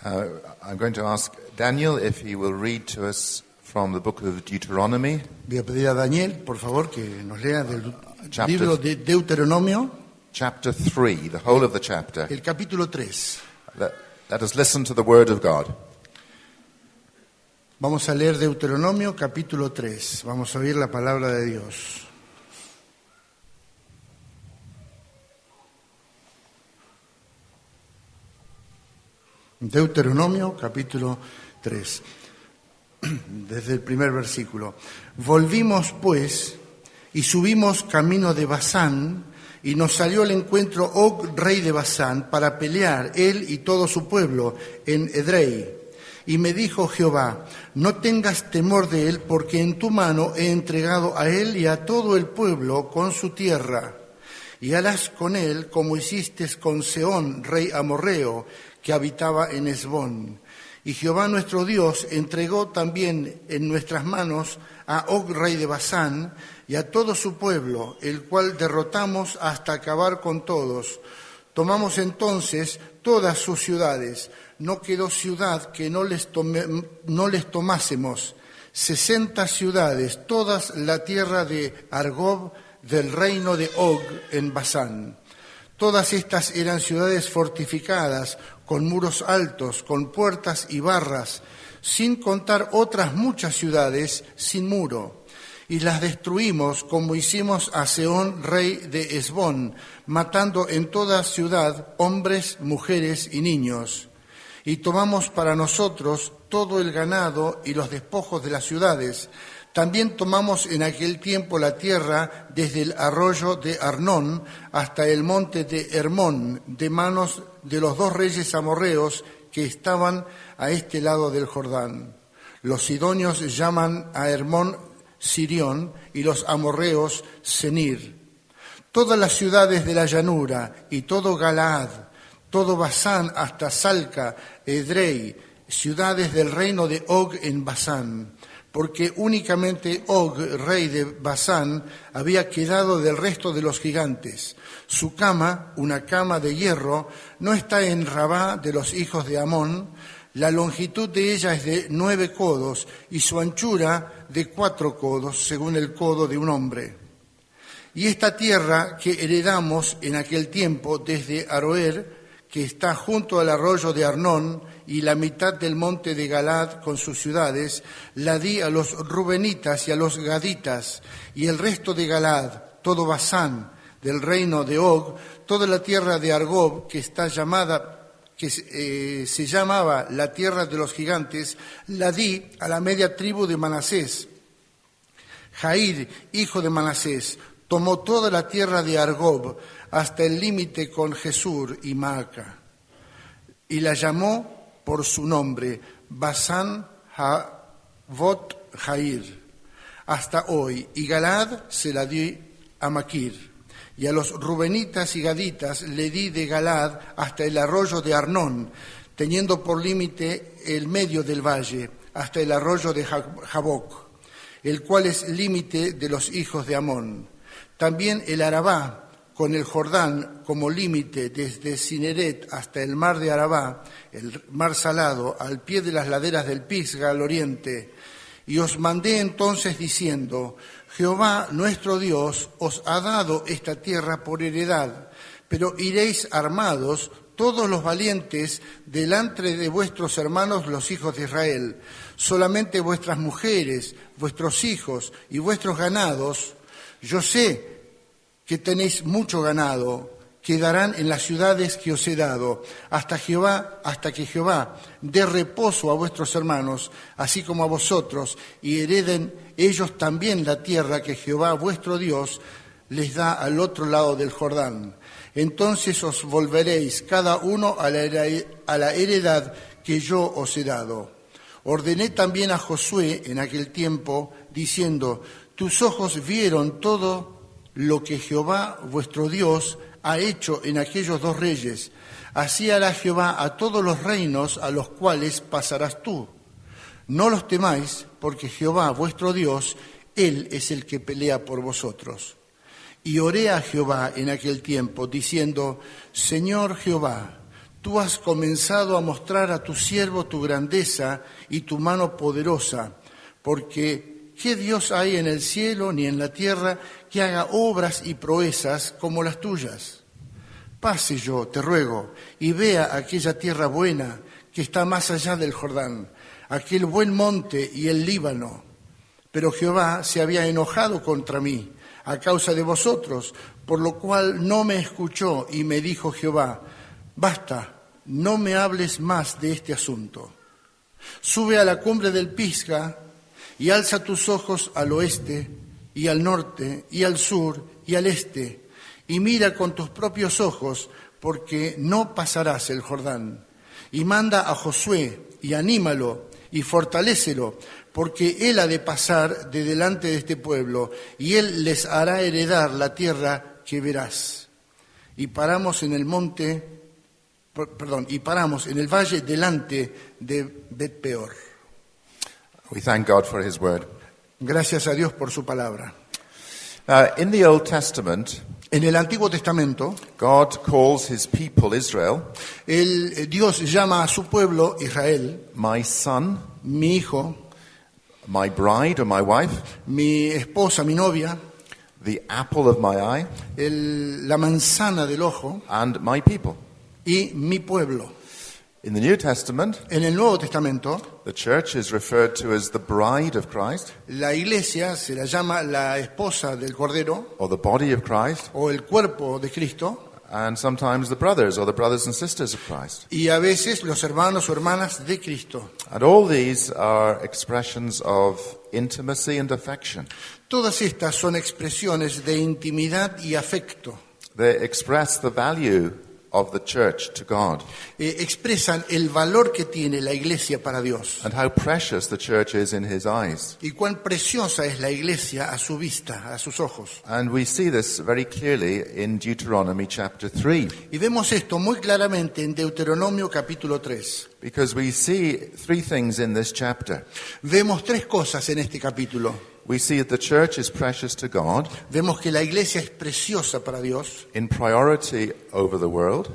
I'm going to ask Daniel if he will read to us from the book of Deuteronomy. Voy a pedir a Daniel, por favor, que nos lea del Chapter- libro de Deuteronomio, Chapter 3, the whole of the chapter. el capítulo 3. Let us listen to the word of God. Vamos a leer Deuteronomio, capítulo 3. Vamos a oír la palabra de Dios. Deuteronomio, capítulo 3. Desde el primer versículo. Volvimos, pues, y subimos camino de Basán, y nos salió al encuentro Og, rey de Basán, para pelear, él y todo su pueblo, en Edrei. Y me dijo Jehová, no tengas temor de él, porque en tu mano he entregado a él y a todo el pueblo con su tierra. Y harás con él como hiciste con Sehón, rey amorreo, que habitaba en Hesbón. Y Jehová nuestro Dios entregó también en nuestras manos a Og, rey de Basán, y a todo su pueblo, el cual derrotamos hasta acabar con todos. Tomamos entonces todas sus ciudades. No quedó ciudad que no les tomásemos. 60 ciudades, todas la tierra de Argob, del reino de Og en Basán. Todas estas eran ciudades fortificadas, con muros altos, con puertas y barras, sin contar otras muchas ciudades sin muro. Y las destruimos como hicimos a Sehón, rey de Hesbón, matando en toda ciudad hombres, mujeres y niños. Y tomamos para nosotros todo el ganado y los despojos de las ciudades. También tomamos en aquel tiempo la tierra desde el arroyo de Arnón hasta el monte de Hermón, de manos de los 2 reyes amorreos que estaban a este lado del Jordán. Los sidonios llaman a Hermón Sirión y los amorreos Senir. Todas las ciudades de la llanura y todo Galaad, todo Basán hasta Salca, Edrei, ciudades del reino de Og en Basán. Porque únicamente Og, rey de Basán, había quedado del resto de los gigantes. Su cama, una cama de hierro, no está en Rabá de los hijos de Amón. La longitud de ella es de 9 codos y su anchura de 4 codos, según el codo de un hombre. Y esta tierra que heredamos en aquel tiempo desde Aroer, que está junto al arroyo de Arnón, y la mitad del monte de Galaad con sus ciudades, la di a los rubenitas y a los gaditas, y el resto de Galaad, todo Basán, del reino de Og, toda la tierra de Argob, que está llamada, se llamaba la tierra de los gigantes, la di a la media tribu de Manasés. Jair, hijo de Manasés, tomó toda la tierra de Argob hasta el límite con Jesur y Maaca, y la llamó por su nombre, Basán Havot Jair, hasta hoy, y Galaad se la di a Maquir. Y a los rubenitas y gaditas le di de Galaad hasta el arroyo de Arnón, teniendo por límite el medio del valle, hasta el arroyo de Jaboc, el cual es límite de los hijos de Amón. También el Arabá, con el Jordán como límite desde Cineret hasta el mar de Arabá, el mar salado, al pie de las laderas del Pisga al oriente. Y os mandé entonces diciendo, Jehová nuestro Dios os ha dado esta tierra por heredad, pero iréis armados todos los valientes delante de vuestros hermanos los hijos de Israel. Solamente vuestras mujeres, vuestros hijos y vuestros ganados, yo sé que tenéis mucho ganado, quedarán en las ciudades que os he dado, hasta que Jehová dé reposo a vuestros hermanos, así como a vosotros, y hereden ellos también la tierra que Jehová vuestro Dios les da al otro lado del Jordán. Entonces os volveréis cada uno a la heredad que yo os he dado. Ordené también a Josué en aquel tiempo, diciendo, tus ojos vieron todo lo que Jehová vuestro Dios ha hecho en aquellos 2 reyes. Así hará Jehová a todos los reinos a los cuales pasarás tú. No los temáis, porque Jehová vuestro Dios, Él es el que pelea por vosotros. Y oré a Jehová en aquel tiempo, diciendo, Señor Jehová, Tú has comenzado a mostrar a tu siervo tu grandeza y tu mano poderosa, porque ¿qué Dios hay en el cielo ni en la tierra que haga obras y proezas como las tuyas? Pase yo, te ruego, y vea aquella tierra buena que está más allá del Jordán, aquel buen monte y el Líbano. Pero Jehová se había enojado contra mí a causa de vosotros, por lo cual no me escuchó, y me dijo Jehová: basta, no me hables más de este asunto. Sube a la cumbre del Pisga y alza tus ojos al oeste y al norte y al sur y al este, y mira con tus propios ojos, porque no pasarás el Jordán. Y manda a Josué y anímalo y fortalécelo, porque él ha de pasar de delante de este pueblo, y él les hará heredar la tierra que verás. Y paramos en el valle delante de Bet-peor. We thank God for his word. Gracias a Dios por su palabra. In the Old Testament, En el Antiguo Testamento, God calls his people, Israel, Dios llama a su pueblo, Israel, my son, mi hijo, my bride or my wife, mi esposa, mi novia, the apple of my eye, la manzana del ojo and my people. y mi pueblo. In the New Testament, En el Nuevo Testamento, the church is referred to as the bride of Christ, la iglesia se la llama la esposa del Cordero or the body of Christ, o el cuerpo de Cristo, and sometimes the brothers or the brothers and sisters of Christ. y a veces los hermanos o hermanas de Cristo. And all these are expressions of intimacy and affection. Todas estas son expresiones de intimidad y afecto. They express the value of the church to God Expresan el valor que tiene la iglesia para Dios and how precious the church is in his eyes. y cuán preciosa es la iglesia a su vista, a sus ojos. And we see this very clearly in Deuteronomy chapter 3, Y vemos esto muy claramente en Deuteronomio capítulo 3. because we see three things in this chapter. Vemos tres cosas en este capítulo. We see that the church is precious to God Vemos que la iglesia es preciosa para Dios, in priority over the world,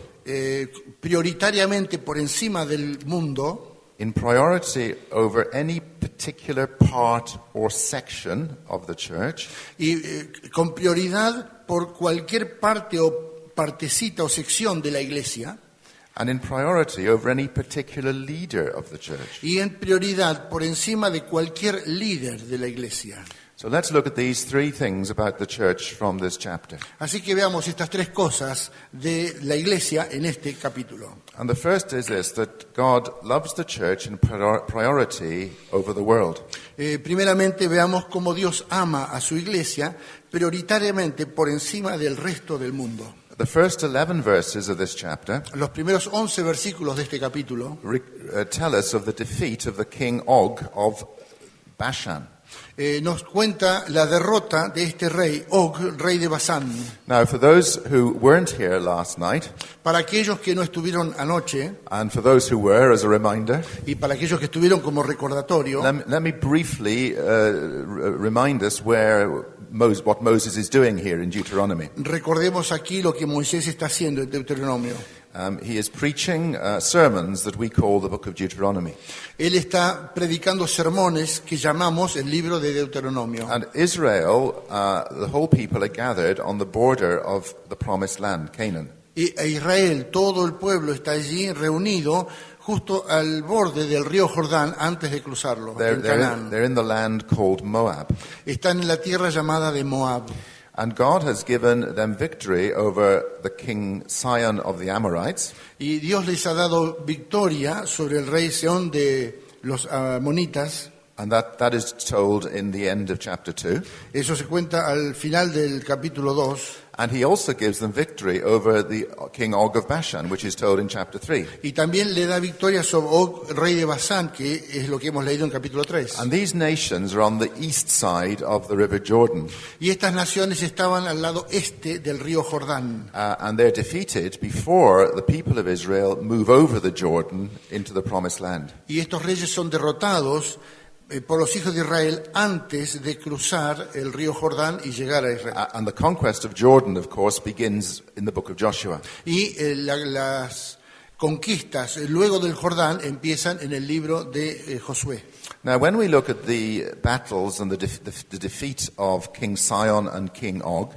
prioritariamente por encima del mundo, in priority over any particular part or section of the church, y con prioridad por cualquier parte o partecita o sección de la iglesia, and in priority over any particular leader of the church. y en prioridad por encima de cualquier líder de la iglesia. So let's look at these three things about the church from this chapter. Así que veamos estas tres cosas de la iglesia en este capítulo. And the first is this, that God loves the church in priority over the world. Primeramente veamos cómo Dios ama a su iglesia prioritariamente por encima del resto del mundo. The first 11 verses of this chapter Los primeros 11 versículos de este capítulo tell us of the defeat of the king Og of Bashan. Nos cuenta la derrota de este rey, Og, rey de Basán. Now, for those who weren't here last night, Para aquellos que no estuvieron anoche and for those who were, as a reminder, y para aquellos que estuvieron como recordatorio, let me briefly remind us what Moses is doing here in Deuteronomy. recordemos aquí lo que Moisés está haciendo en Deuteronomio. He is preaching sermons that we call the book of Deuteronomy. Él está predicando sermones que llamamos el libro de Deuteronomio. And Israel, the whole people are gathered on the border of the promised land, Canaan. E Israel, todo el pueblo está allí reunido justo al borde del río Jordán antes de cruzarlo, en Canaán. They're in the land called Moab. Están en la tierra llamada de Moab. And God has given them victory over the king Sihon of the Amorites. Y Dios les ha dado victoria sobre el rey Seón de los amonitas. And that is told in the end of chapter 2. Eso se cuenta al final del capítulo 2. And he also gives them victory over the king Og of Bashan, which is told in chapter 3. Y también le da victoria sobre Og, rey de Basán, que es lo que hemos leído en capítulo 3. And these nations are on the east side of the river Jordan. Y estas naciones estaban al lado este del río Jordán. And they're defeated before the people of Israel move over the Jordan into the promised land. Y estos reyes son derrotados por los hijos de Israel antes de cruzar el río Jordán y llegar a Israel. And the conquest of Jordan, of course, begins in the book of Joshua. Y las conquistas luego del Jordán empiezan en el libro de Josué. Now, when we look at the battles and the defeat of King Sihon and King Og,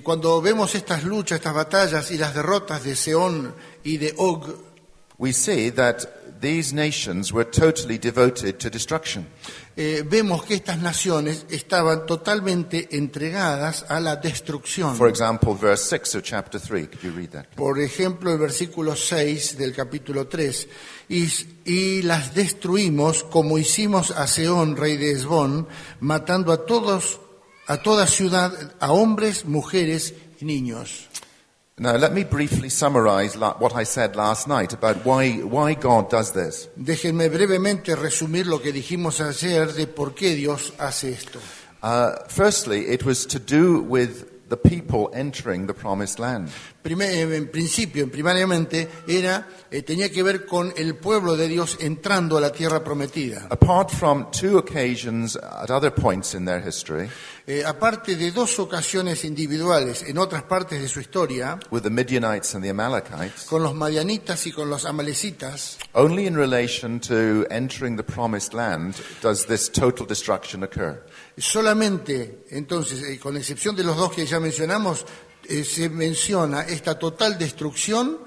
Cuando vemos estas luchas, estas batallas y las derrotas de Sehón y de Og, we see that these nations were totally devoted to destruction. Vemos que estas naciones estaban totalmente entregadas a la destrucción. For example, verse 6 of chapter 3. Could you read that? Por ejemplo, el versículo 6 del capítulo 3. Y las destruimos como hicimos a Sehón, rey de Hesbón, matando a toda ciudad, a hombres, mujeres y niños. Now, let me briefly summarize what I said last night about why God does this. Déjenme brevemente resumir lo que dijimos ayer de por qué Dios hace esto. Firstly, it was to do with the people entering the promised land. Primariamente tenía que ver con el pueblo de Dios entrando a la tierra prometida. Apart from two occasions at other points in their history, Aparte de dos ocasiones individuales en otras partes de su historia, with the Midianites and the Amalekites, con los madianitas y con los amalecitas, only in relation to entering the promised land does this total destruction occur. solamente, entonces, con excepción de los dos que ya mencionamos, se menciona esta total destrucción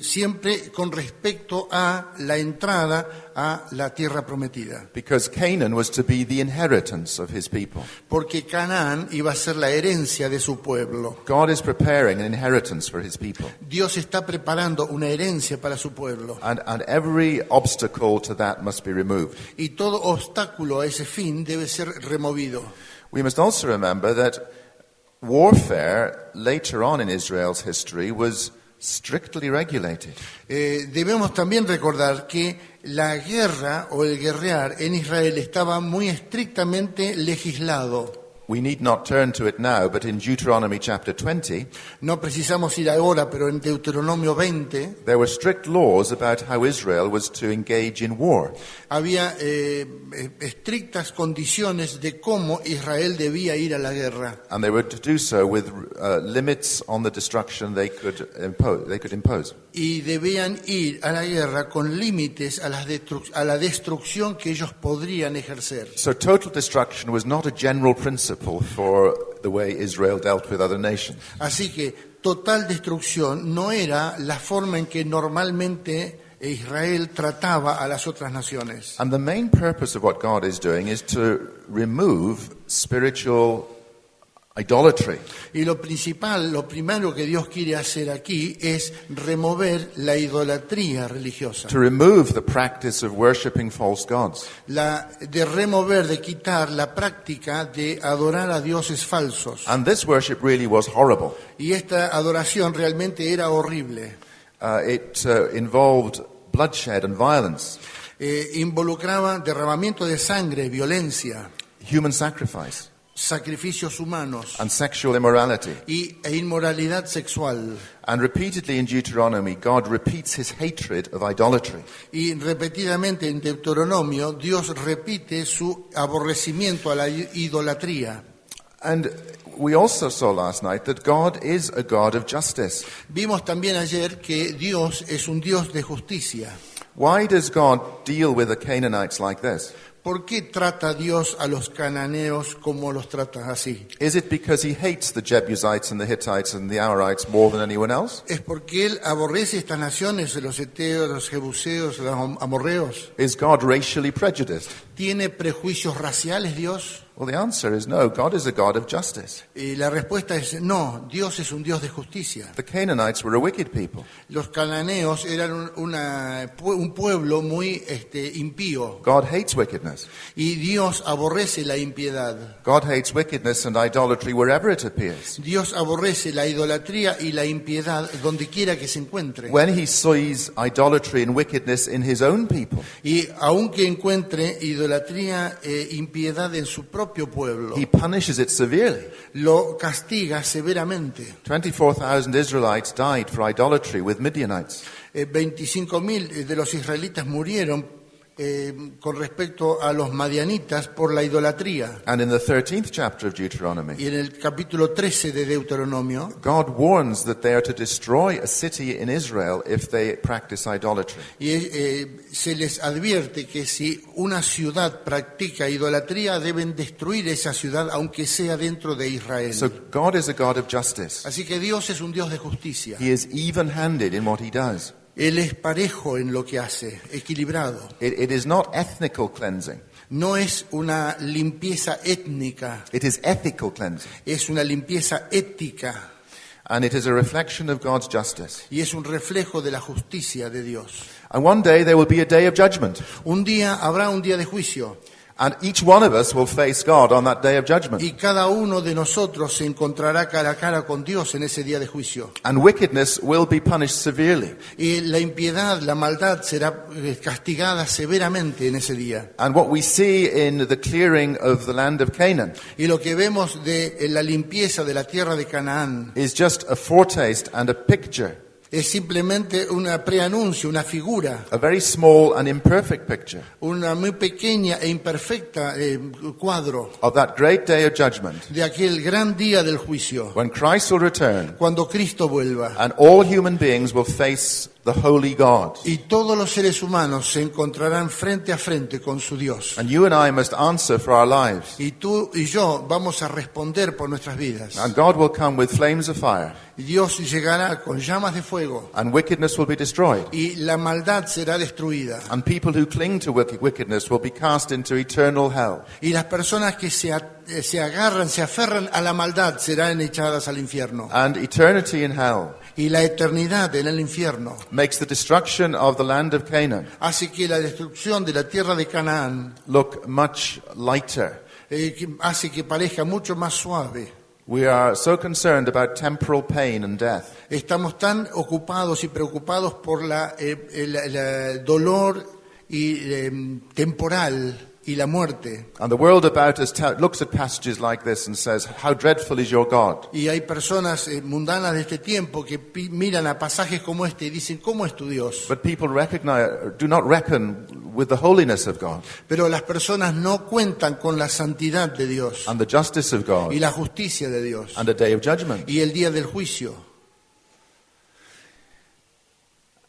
siempre con respecto a la entrada a la tierra prometida. Because Canaan was to be the inheritance of his people. Porque Canaán iba a ser la herencia de su pueblo. God is preparing an inheritance for his people. Dios está preparando una herencia para su pueblo. And every obstacle to that must be removed. Y todo obstáculo a ese fin debe ser removido. We must also remember that warfare later on in Israel's history was strictly regulated. Debemos también recordar que la guerra o el guerrear en Israel estaba muy estrictamente legislado. We need not turn to it now, but in Deuteronomy chapter 20, No precisamos ir ahora, pero en Deuteronomio 20 there were strict laws about how Israel was to engage in war. había estrictas condiciones de cómo Israel debía ir a la guerra. And they were to do so with limits on the destruction they could impose. Y debían ir a la guerra con límites a la destrucción que ellos podrían ejercer. So total destruction was not a general principle for the way Israel dealt with other nations. Así que total destrucción no era la forma en que normalmente Israel trataba a las otras naciones. And the main purpose of what God is doing is to remove spiritual idolatry. Y lo primero que Dios quiere hacer aquí es remover la idolatría religiosa. To remove the practice of worshipping false gods. De quitar la práctica de adorar a dioses falsos. And this worship really was horrible. Y esta adoración realmente era horrible. It involved bloodshed and violence, Involucraba derramamiento de sangre, violencia, human sacrifice, sacrificios humanos and sexual immorality. e inmoralidad sexual. And repeatedly in Deuteronomy, God repeats his hatred of idolatry. Y repetidamente en Deuteronomio, Dios repite su aborrecimiento a la idolatría. And we also saw last night that God is a God of justice. Vimos también ayer que Dios es un Dios de justicia. Why does God deal with the Canaanites like this? ¿Por qué trata Dios a los cananeos como los trata así? Is it because he hates the Jebusites and the Hittites and the Amorites more than anyone else? ¿Es porque Él aborrece estas naciones, los heteos, los jebuseos, los amorreos? Is God racially prejudiced? ¿Tiene prejuicios raciales Dios? Well, the answer is no. God is a God of justice. Y la respuesta es no, Dios es un Dios de justicia. The Canaanites were a wicked people. Los cananeos eran un pueblo muy impío. God hates wickedness. Y Dios aborrece la impiedad. God hates wickedness and idolatry wherever it appears. Dios aborrece la idolatría y la impiedad donde quiera que se encuentre. When he sees idolatry and wickedness in his own people, Y aunque encuentre idolatría e impiedad en su propio pueblo, he punishes it severely. lo castiga severamente. 24,000 Israelites died for idolatry with Midianites. 25.000 de los israelitas murieron con respecto a los madianitas por la idolatría. And in the 13th chapter of Deuteronomy, Y en el capítulo 13 de Deuteronomio, God warns that they are to destroy a city in Israel if they practice idolatry. se les advierte que si una ciudad practica idolatría, deben destruir esa ciudad, aunque sea dentro de Israel. So God is a God of justice. Así que Dios es un Dios de justicia. He is even-handed in what he does. Él es parejo en lo que hace, equilibrado. It is not ethnical cleansing. No es una limpieza étnica, It is ethical cleansing. es una limpieza ética And it is a reflection of God's justice. y es un reflejo de la justicia de Dios. And one day there will be a day of judgment. Un día habrá un día de juicio And each one of us will face God on that day of judgment. y cada uno de nosotros se encontrará cara a cara con Dios en ese día de juicio. And wickedness will be punished severely. Y la impiedad, la maldad será castigada severamente en ese día. And what we see in the clearing of the land of Canaan Y lo que vemos de la limpieza de la tierra de Canaán is just a foretaste and a picture, es simplemente una preanuncio, una figura, a very small and imperfect picture una muy pequeña e imperfecta cuadro of that great day of judgment de aquel gran día del juicio, when Christ will return cuando Cristo vuelva. and all human beings will face the holy God. Y todos los seres humanos se encontrarán frente a frente con su Dios. And you and I must answer for our lives. Y tú y yo vamos a responder por nuestras vidas. And God will come with flames of fire, Y Dios llegará con llamas de fuego and wickedness will be destroyed. y la maldad será destruida. And people who cling to wickedness will be cast into eternal hell. Y las personas que se agarran, se aferran a la maldad serán echadas al infierno. And eternity in hell Y la eternidad en el infierno makes the destruction of the land of Canaan hace que la destrucción de la tierra de Canaán look much lighter. hace que parezca mucho más suave. We are so concerned about temporal pain and death Estamos tan ocupados y preocupados por el dolor temporal y la muerte. and the world about us looks at passages like this and says, how dreadful is your God? Y hay personas mundanas de este tiempo que miran a pasajes como este y dicen, ¿cómo es tu Dios? But people do not reckon with the holiness of God Pero las personas no cuentan con la santidad de Dios and the justice of God y la justicia de Dios and a day of judgment. y el día del juicio.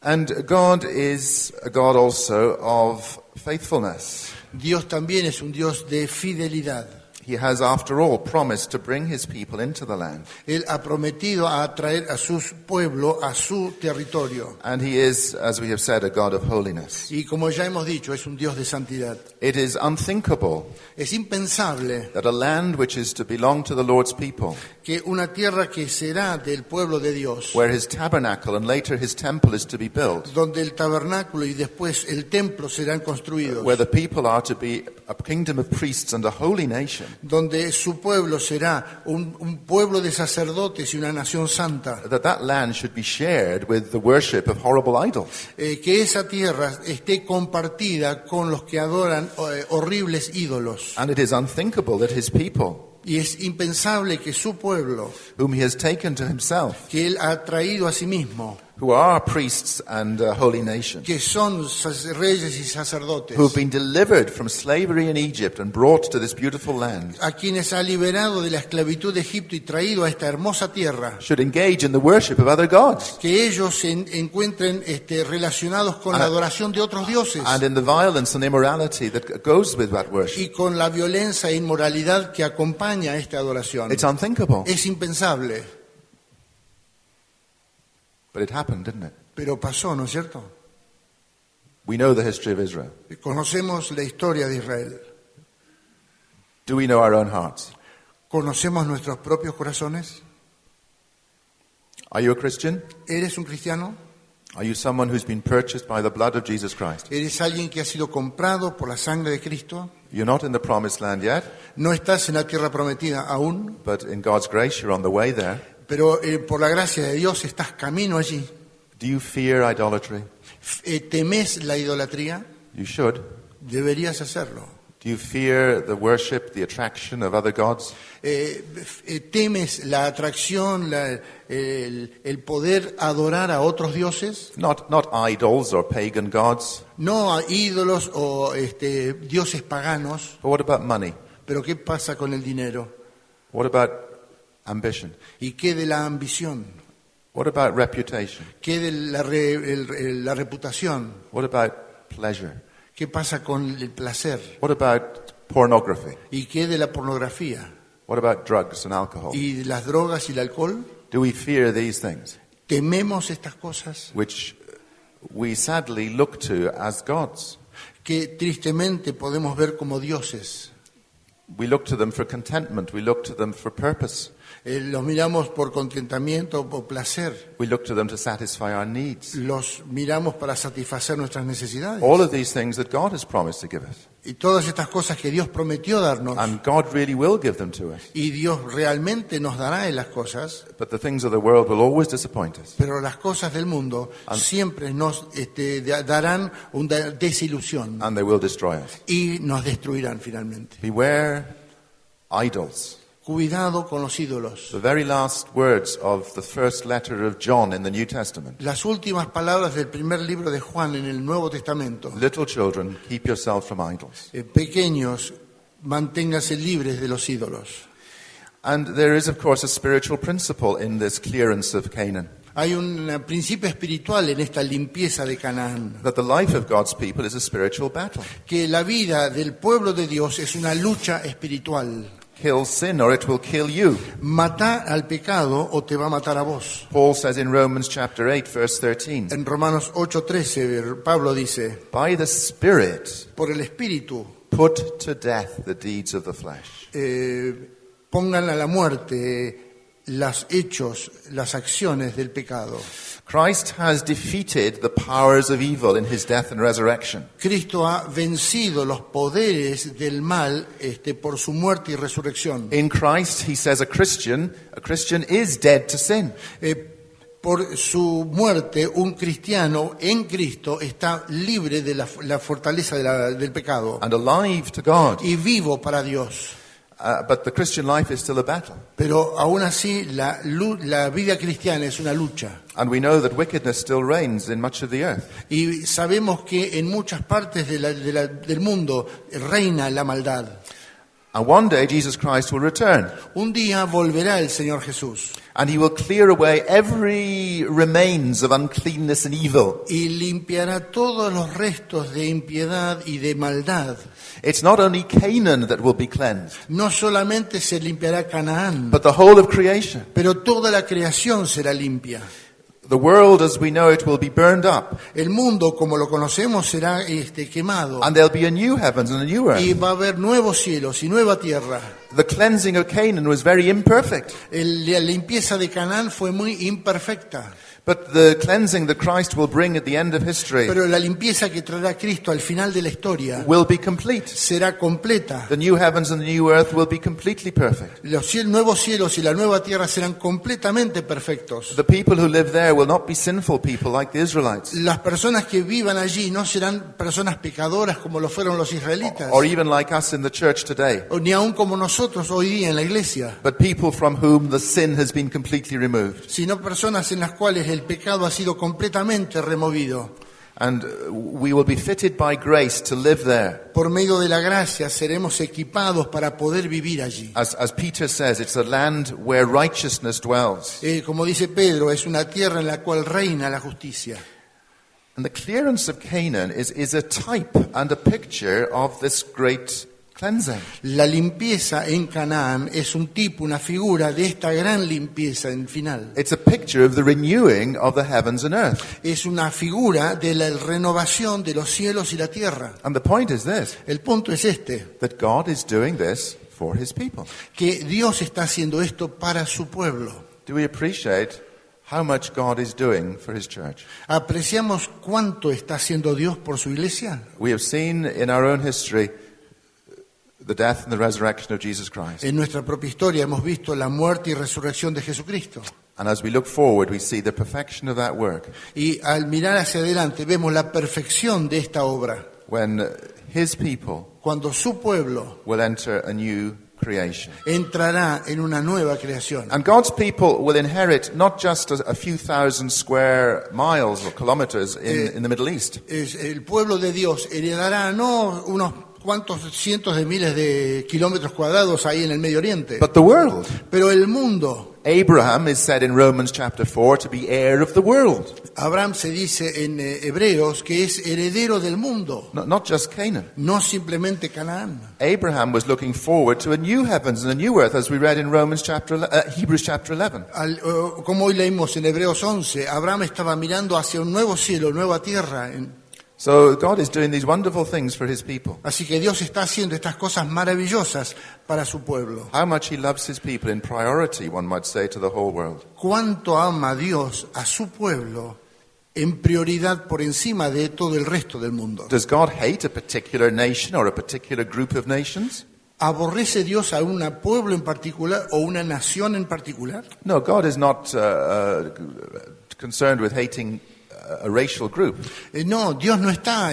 And God is a God also of faithfulness. Dios también es un Dios de fidelidad. He has, after all, promised to bring his people into the land. Él ha prometido a traer a su pueblo a su territorio. And he is, as we have said, a God of holiness. Y como ya hemos dicho, es un Dios de santidad. It is unthinkable Es impensable that a land which is to belong to the Lord's people, que una tierra que será del pueblo de Dios, where his tabernacle and later his temple is to be built, donde el tabernáculo y después el templo serán construidos, where the people are to be a kingdom of priests and a holy nation, donde su pueblo será un pueblo de sacerdotes y una nación santa, that land should be shared with the worship of horrible idols. que esa tierra esté compartida con los que adoran horribles ídolos. And it is unthinkable that his people, Y es impensable que su pueblo, whom he has taken to himself, que él ha traído a sí mismo, who are priests and a holy nation, que son reyes y sacerdotes, who have been delivered from slavery in Egypt and brought to this beautiful land, a quienes ha liberado de la esclavitud de Egipto y traído a esta hermosa tierra, should engage in the worship of other gods que ellos se encuentren relacionados con la adoración de otros dioses and in the violence and immorality that goes with that worship. y con la violencia e inmoralidad que acompaña a esta adoración. It's unthinkable. Es impensable, But it happened, didn't it? pero pasó, ¿no es cierto? We know the history of Israel. Conocemos la historia de Israel. Do we know our own hearts? ¿Conocemos nuestros propios corazones? Are you a Christian? ¿Eres un cristiano? Are you someone who's been purchased by the blood of Jesus Christ? ¿Eres alguien que ha sido comprado por la sangre de Cristo? You're not in the promised land yet, No estás en la tierra prometida aún, but in God's grace you're on the way there. pero por la gracia de Dios estás camino allí. Do you fear idolatry? ¿Temes la idolatría? You should. Deberías hacerlo. Do you fear the worship, the attraction of other gods? ¿Temes la atracción, el poder adorar a otros dioses? Not idols or pagan gods. No a ídolos o dioses paganos. But what about money? Pero ¿qué pasa con el dinero? What about ambition? ¿Y qué de la ambición? What about reputation? ¿Qué de la reputación? What about pleasure? ¿Qué pasa con el placer? What about pornography? ¿Y qué de la pornografía? What about drugs and alcohol? ¿Y de las drogas y el alcohol? Do we fear these things, ¿Tememos estas cosas which we sadly look to as gods? que tristemente podemos ver como dioses? We look to them for contentment. We look to them for purpose. Los miramos por contentamiento o placer. We look to them to satisfy our needs. Los miramos para satisfacer nuestras necesidades. All of these things that God has promised to give us. Y todas estas cosas que Dios prometió darnos. And God really will give them to us. Y Dios realmente nos dará las cosas. But the things of the world will always disappoint us. Pero las cosas del mundo siempre nos darán una desilusión. And they will destroy us. Y nos destruirán finalmente. Beware idols. Cuidado con los ídolos. The very last words of the first letter of John in the New Testament. Las últimas palabras del primer libro de Juan en el Nuevo Testamento. Little children, keep yourself from idols. Pequeños, manténganse libres de los ídolos. And there is, of course, a spiritual principle in this clearance of Canaan. Hay un principio espiritual en esta limpieza de Canaán. That the life of God's people is a spiritual battle. Que la vida del pueblo de Dios es una lucha espiritual. Kill sin or it will kill you. Mata al pecado o te va a matar a vos. Paul says in Romans chapter 8 verse 13. En Romanos 8:13 Pablo dice, By the Spirit, por el Espíritu, put to death the deeds of the flesh. Pongan a la muerte los hechos, las acciones del pecado. Christ has defeated the powers of evil in his death and resurrection. Cristo ha vencido los poderes del mal por su muerte y resurrección. In Christ, he says a Christian is dead to sin. Por su muerte, un cristiano en Cristo está libre de la fortaleza del pecado. And alive to God. Y vivo para Dios. But the Christian life is still a battle. Pero aún así la vida cristiana es una lucha. And we know that wickedness still reigns in much of the earth. Y sabemos que en muchas partes del mundo reina la maldad. And one day Jesus Christ will return. Un día volverá el Señor Jesús. And he will clear away every remains of uncleanness and evil. Y limpiará todos los restos de impiedad y de maldad. It's not only Canaan that will be cleansed. No solamente se limpiará Canaán, But the whole of creation. pero toda la creación será limpia. The world as we know it will be burned up. El mundo como lo conocemos será quemado. And there'll be a new heavens and a new earth. Y va a haber nuevos cielos y nueva tierra. The cleansing of Canaan was very imperfect. La limpieza de Canaán fue muy imperfecta. But the cleansing that Christ will bring at the end of history Pero la limpieza que traerá Cristo al final de la historia will be complete. será completa. The new heavens and the new earth will be completely perfect. Los nuevos cielos y la nueva tierra serán completamente perfectos. The people who live there will not be sinful people like the Israelites, Las personas que vivan allí no serán personas pecadoras como lo fueron los israelitas, or even like us in the church today, o ni aun como nosotros hoy día en la iglesia, but people from whom the sin has been completely removed. sino personas en las cuales el pecado ha sido completamente removido. And we will be fitted by grace to live there. Por medio de la gracia seremos equipados para poder vivir allí. As Peter says, it's a land where righteousness dwells. Como dice Pedro, es una tierra en la cual reina la justicia. And the clearance of Canaan is a type and a picture of this great cleansing. La limpieza en Canaán es un tipo, una figura de esta gran limpieza en final. It's a picture of the renewing of the heavens and earth. Es una figura de la renovación de los cielos y la tierra. And the point is this, El punto es that God is doing this for his people. que Dios está haciendo esto para su pueblo. Do we appreciate how much God is doing for his church? ¿Apreciamos cuánto está haciendo Dios por su iglesia? We have seen in our own history the death and the resurrection of Jesus Christ. En nuestra propia historia hemos visto la muerte y resurrección de Jesucristo. And as we look forward, we see the perfection of that work. Y al mirar hacia adelante vemos la perfección de esta obra. When his people cuando su pueblo will enter a new creation. entrará en una nueva creación. And God's people will inherit not just a few thousand square miles or kilometers in the Middle East, El pueblo de Dios heredará no unos cuantos cientos de miles de kilómetros cuadrados ahí en el Medio Oriente, but the world. pero el mundo. Abraham is said in Romans chapter 4 to be heir of the world, Abraham se dice en Hebreos que es heredero del mundo, not just Canaan. no simplemente Canaán. Abraham was looking forward to a new heavens and a new earth, as we read in Hebrews chapter 11. Como hoy leímos en Hebreos 11, Abraham estaba mirando hacia un nuevo cielo, nueva tierra. So God is doing these wonderful things for his people. Así que Dios está haciendo estas cosas maravillosas para su pueblo. How much he loves his people in priority, one might say, to the whole world. Cuánto ama Dios a su pueblo en prioridad por encima de todo el resto del mundo. Does God hate a particular nation or a particular group of nations? ¿Aborrece Dios a un pueblo en particular o una nación en particular? No, God is not concerned with hating a racial group. No, Dios no está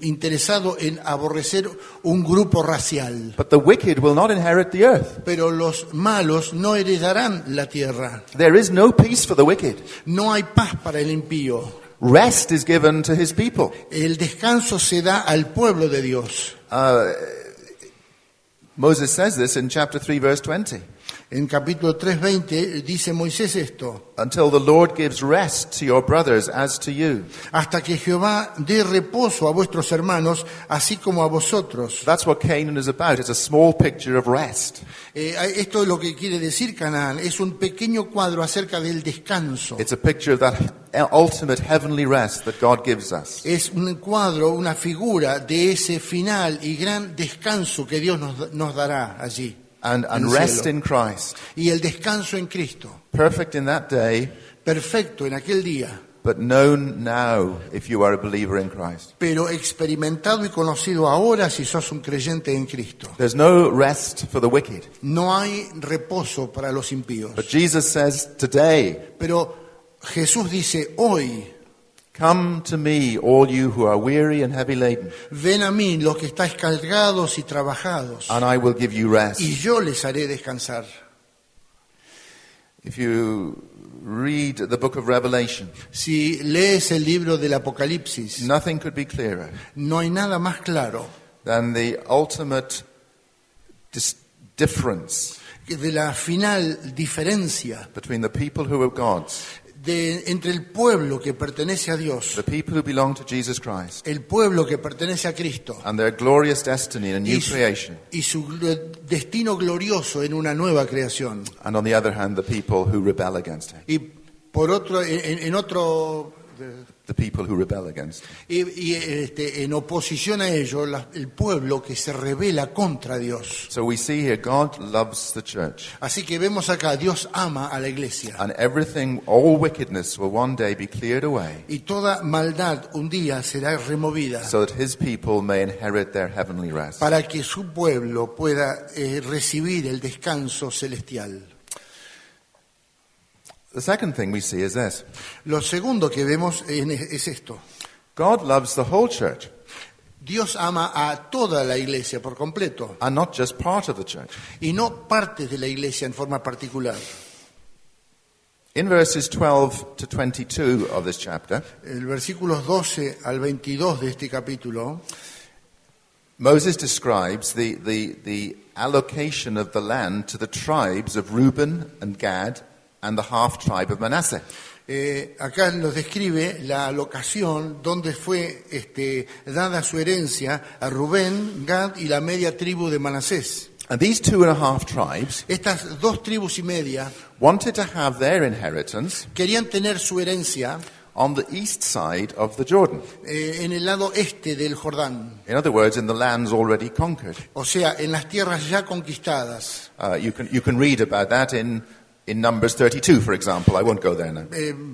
interesado en aborrecer un grupo racial. But the wicked will not inherit the earth. Pero los malos no heredarán la tierra. There is no peace for the wicked. No hay paz para el impío. Rest is given to his people. El descanso se da al pueblo de Dios. Moses says this in chapter 3, verse 20. En capítulo 3:20 dice Moisés esto: Until the Lord gives rest to your brothers as to you. hasta que Jehová dé reposo a vuestros hermanos, así como a vosotros. That's what Canaan is about. It's a small picture of rest. Esto es lo que quiere decir Canaán. Es un pequeño cuadro acerca del descanso. It's a picture of that ultimate heavenly rest that God gives us. Es un cuadro, una figura de ese final y gran descanso que Dios nos dará allí. And rest in Christ. Y el descanso en Cristo. Perfect in that day, Perfecto en aquel día, but known now if you are a believer in Christ. pero experimentado y conocido ahora si sos un creyente en Cristo. There's no rest for the wicked. No hay reposo para los impíos. But Jesus says today, Pero Jesús dice hoy: come to me, all you who are weary and heavy laden, ven a mí los que estáis cargados y trabajados, and I will give you rest. y yo les haré descansar. If you read the book of Revelation, Si lees el libro del Apocalipsis, nothing could be clearer no hay nada más claro than the ultimate difference que de la final diferencia between the people who are God's, entre el pueblo que pertenece a Dios, the people who belong to Jesus Christ, el pueblo que pertenece a Cristo, and their glorious destiny in a new creation, y su destino glorioso en una nueva creación. and on the other hand, the people who rebel against him. Y por otro, en otro, The people who rebel against him. en oposición a ello, el pueblo que se rebela contra Dios. So we see here, God loves the church, Así que vemos acá, Dios ama a la iglesia. and everything, all wickedness will one day be cleared away, Y toda maldad un día será removida so that his people may inherit their heavenly rest. para que su pueblo pueda recibir el descanso celestial. The second thing we see is this. Lo segundo que vemos es esto. God loves the whole church, Dios ama a toda la iglesia por completo and not just part of the church. y no partes de la iglesia en forma particular. In verses 12 to 22 of this chapter, El versículos 12 al 22 de este capítulo, Moses describes the allocation of the land to the tribes of Reuben and Gad and the half-tribe of Manasseh. acá nos describe la locación donde fue dada su herencia a Rubén, Gad y la media tribu de Manasés. And these 2.5 tribes Estas dos tribus y media wanted to have their inheritance querían tener su herencia on the east side of the Jordan. en el lado este del Jordán, In other words, in the lands already conquered. o sea, en las tierras ya conquistadas. You can read about that in Numbers 32, for example. I won't go there now.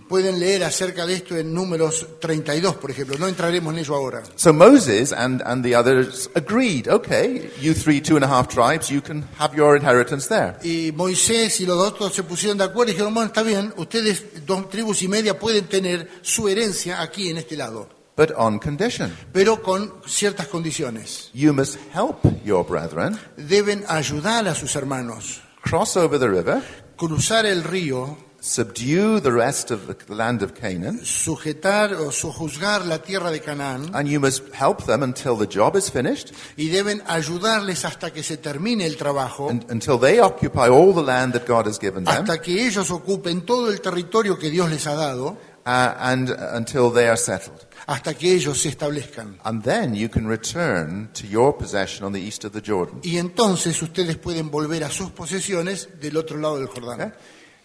Pueden leer acerca de esto en Números 32, por ejemplo. No entraremos en ello ahora. So Moses and the others agreed, okay, you 2.5 tribes, you can have your inheritance there. Y Moisés y los otros se pusieron de acuerdo y dijeron, bueno, está bien, ustedes dos tribus y media pueden tener su herencia aquí en este lado. but on condition. pero con ciertas condiciones. You must help your brethren Deben ayudar a sus hermanos, cross over the river, cruzar el río, subdue the rest of the land of Canaan, sujetar o sojuzgar la tierra de Canaán, and you must help them until the job is finished, y deben ayudarles hasta que se termine el trabajo, until they occupy all the land that God has given them, hasta que ellos ocupen todo el territorio que Dios les ha dado, and until they are settled. hasta que ellos se establezcan. And then you can return to your possession on the east of the Jordan. Y entonces ustedes pueden volver a sus posesiones del otro lado del Jordán. Okay?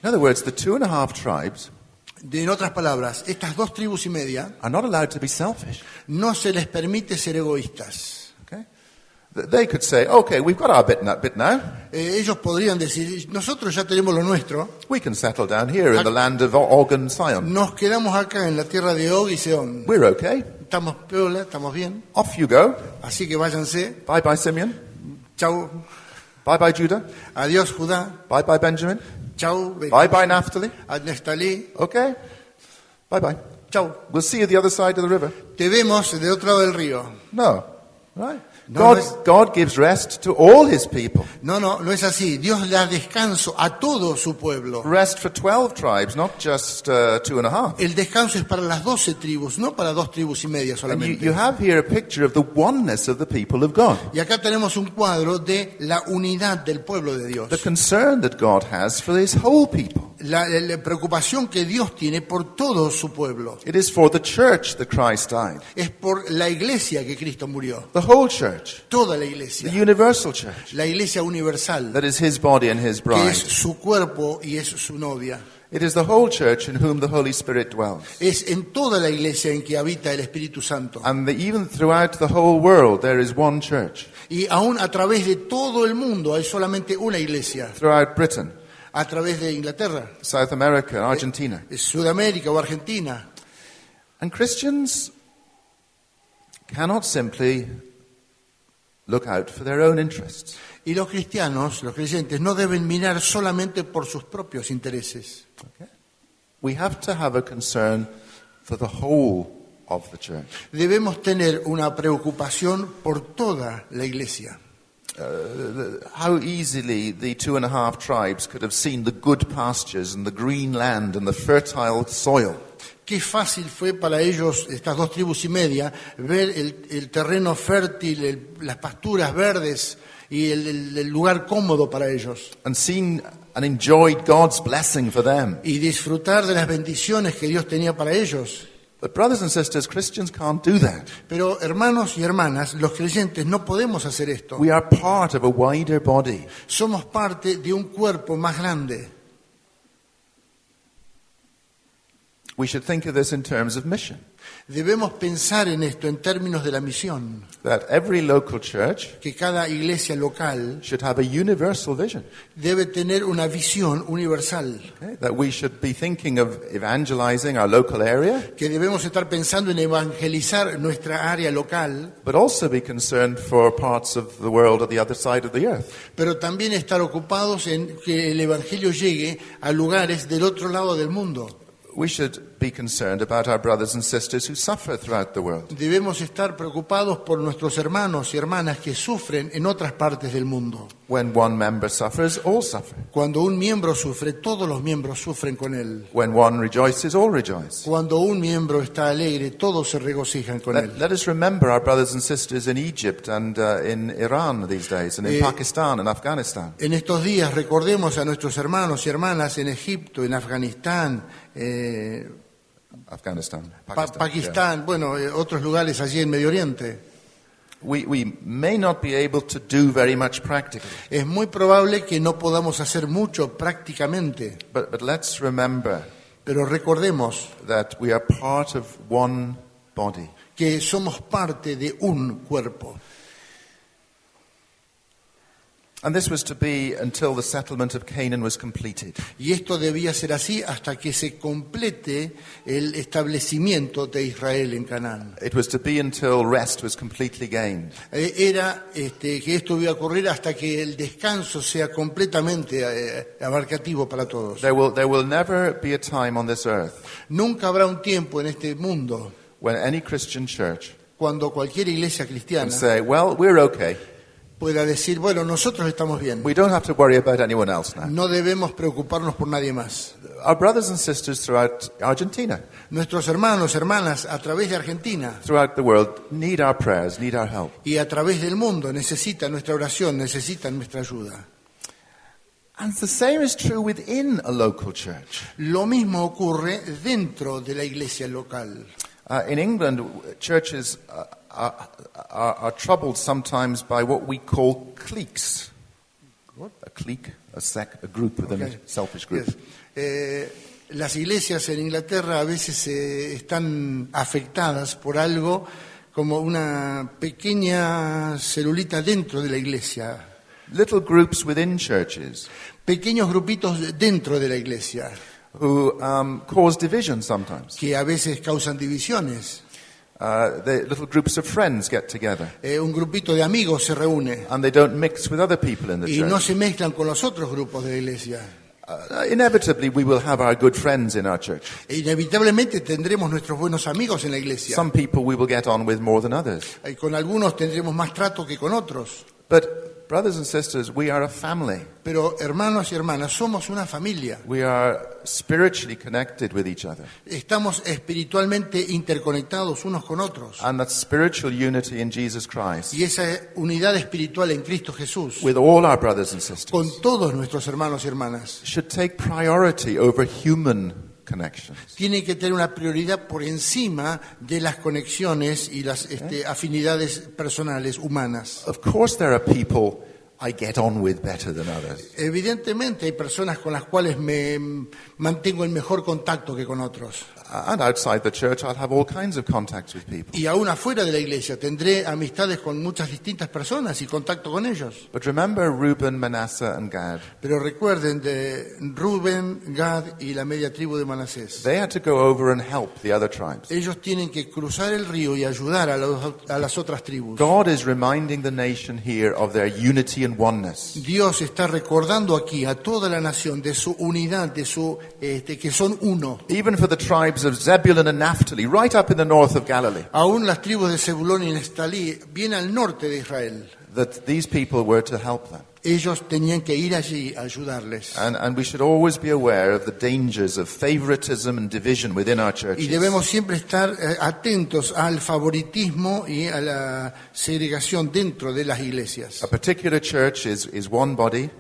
In other words, the 2.5 tribes En otras palabras, estas 2 tribus y media are not allowed to be selfish. no se les permite ser egoístas. Okay? They could say, okay, we've got our bit now. Ellos podrían decir, nosotros ya tenemos lo nuestro, We can settle down here in the land of Og and Sion. nos quedamos acá en la tierra de Og y Seón. We're okay. Estamos piola, estamos bien, Off you go. así que váyanse. Bye bye Simeon. Chau, Bye bye Judah. adiós Judá, Bye bye Benjamin. chau, Bye bye Naphtali. Neftalí, Okay. Bye bye. chau. We'll see you the other side of the river. Te vemos del otro lado del río. No. Right? No, no es- God gives rest to all his people. No, no es así. Dios le da descanso a todo su pueblo. Rest for 12 tribes, not just 2.5. El descanso es para las 12 tribus, no para 2 tribus y media And solamente. you have here a picture of the oneness of the people of God. Y acá tenemos un cuadro de la unidad del pueblo de Dios. The concern that God has for his whole people. La preocupación que Dios tiene por todo su pueblo. It is for the church that Christ died. Es por la iglesia que Cristo murió. The whole church. Toda la The iglesia. universal church. La iglesia universal, That is his body and his que bride. es su cuerpo y es su novia. It is the whole church in whom the Holy Spirit dwells. Es en toda la iglesia en que habita el Espíritu Santo. And even throughout the whole world there is one church. Y aún a través de todo el mundo hay solamente una iglesia. Throughout Britain, A través de Inglaterra, South America, Argentina. Sudamérica o Argentina. And Christians cannot simply look out for their own interests. Y los cristianos, los creyentes, no deben mirar solamente por sus propios intereses. Okay? We have to have a concern for the whole of the church. Debemos tener una preocupación por toda la iglesia. How easily the 2.5 tribes could have seen the good pastures and the green land and the fertile soil. Qué fácil fue para ellos, estas 2 tribus y media, ver el terreno fértil, las pasturas verdes y el lugar cómodo para ellos. And seen and enjoyed God's blessing for them. Y disfrutar de las bendiciones que Dios tenía para ellos. But brothers and sisters, Christians can't do that. Pero hermanos y hermanas, los creyentes no podemos hacer esto. We are part of a wider body. Somos parte de un cuerpo más grande. We should think of this in terms of mission. Debemos pensar en esto en términos de la misión, That every local church que cada iglesia local should have a universal vision. debe tener una visión universal, Okay? That we should be thinking of evangelizing our local area, que debemos estar pensando en evangelizar nuestra área local, but also be concerned for parts of the world at the other side of the earth. pero también estar ocupados en que el evangelio llegue a lugares del otro lado del mundo. We should be concerned about our brothers and sisters who suffer throughout the world. Debemos estar preocupados por nuestros hermanos y hermanas que sufren en otras partes del mundo. When one member suffers, all suffer. Cuando un miembro sufre, todos los miembros sufren con él. When one rejoices, all rejoice. Cuando un miembro está alegre, todos se regocijan con él. Let us remember our brothers and sisters in Egypt and in Iran these days, and in Pakistan and Afghanistan. En estos días recordemos a nuestros hermanos y hermanas en Egipto, en Afganistán, Pakistán, bueno, otros lugares allí en Medio Oriente. We may not be able to do very much practically, Es muy probable que no podamos hacer mucho prácticamente, but let's remember pero recordemos that we are part of one body. que somos parte de un cuerpo. And this was to be until the settlement of Canaan was completed. Y esto debía ser así hasta que se complete el establecimiento de Israel en Canaán. It was to be until rest was completely gained. Era que esto iba a ocurrir hasta que el descanso sea completamente abarcativo para todos. There will never be a time on this earth Nunca habrá un tiempo en este mundo when any Christian church cuando cualquier iglesia can cristiana say, well, we're okay. pueda decir, bueno, nosotros estamos bien, We don't have to worry about anyone else now. no debemos preocuparnos por nadie más. Our brothers and sisters throughout Argentina, Nuestros hermanos, hermanas, a través de Argentina throughout the world, need our prayers, need our help. y a través del mundo necesitan nuestra oración, necesitan nuestra ayuda. And the same is true within a local church. Lo mismo ocurre dentro de la iglesia local. In England, churches are troubled sometimes by what we call cliques. What? A clique, a group within Okay. a selfish group. Yes. Las iglesias en Inglaterra a veces están afectadas por algo como una pequeña celulita dentro de la iglesia, Little groups within churches pequeños grupitos dentro de la iglesia who cause division sometimes. que a veces causan divisiones. The little groups of friends get together Un grupito de amigos se reúne and they don't mix with other people in the y no church. se mezclan con los otros grupos de la iglesia. Inevitably, we will have our good friends in our church. Inevitablemente tendremos nuestros buenos amigos en la iglesia. Some people we will get on with more than others. Con algunos tendremos más trato que con otros. But, brothers and sisters, we are a family. Pero hermanos y hermanas, somos una familia. We are spiritually connected with each other. Estamos espiritualmente interconectados unos con otros. And that spiritual unity in Jesus Christ, Y esa unidad espiritual en Cristo Jesús, with all our brothers and sisters, con todos nuestros hermanos y hermanas, should take priority over human connections. tiene que tener una prioridad por encima de las conexiones y las afinidades personales humanas. Of course, there are people I get on with better than others. Evidentemente hay personas con las cuales me mantengo en mejor contacto que con otros. And outside the church, I'll have all kinds of contacts with people. Y aún afuera de la iglesia tendré amistades con muchas distintas personas y contacto con ellos. But remember Reuben, Manasseh, and Gad. Pero recuerden de Rubén, Gad y la media tribu de Manasés. They had to go over and help the other tribes. Ellos tienen que cruzar el río y ayudar a las otras tribus. God is reminding the nation here of their unity and oneness. Dios está recordando aquí a toda la nación de su unidad, de su que son uno. Even for the tribes of Zebulun and Naphtali, right up in the north of Galilee, Aún las tribus de Zebulón y Neftalí, bien al norte de Israel, that these people were to help them. ellos tenían que ir allí a ayudarles. And we should always be aware of the dangers of favoritism and division within our Y churches. debemos siempre estar atentos al favoritismo y a la segregación dentro de las iglesias. A particular church is one body,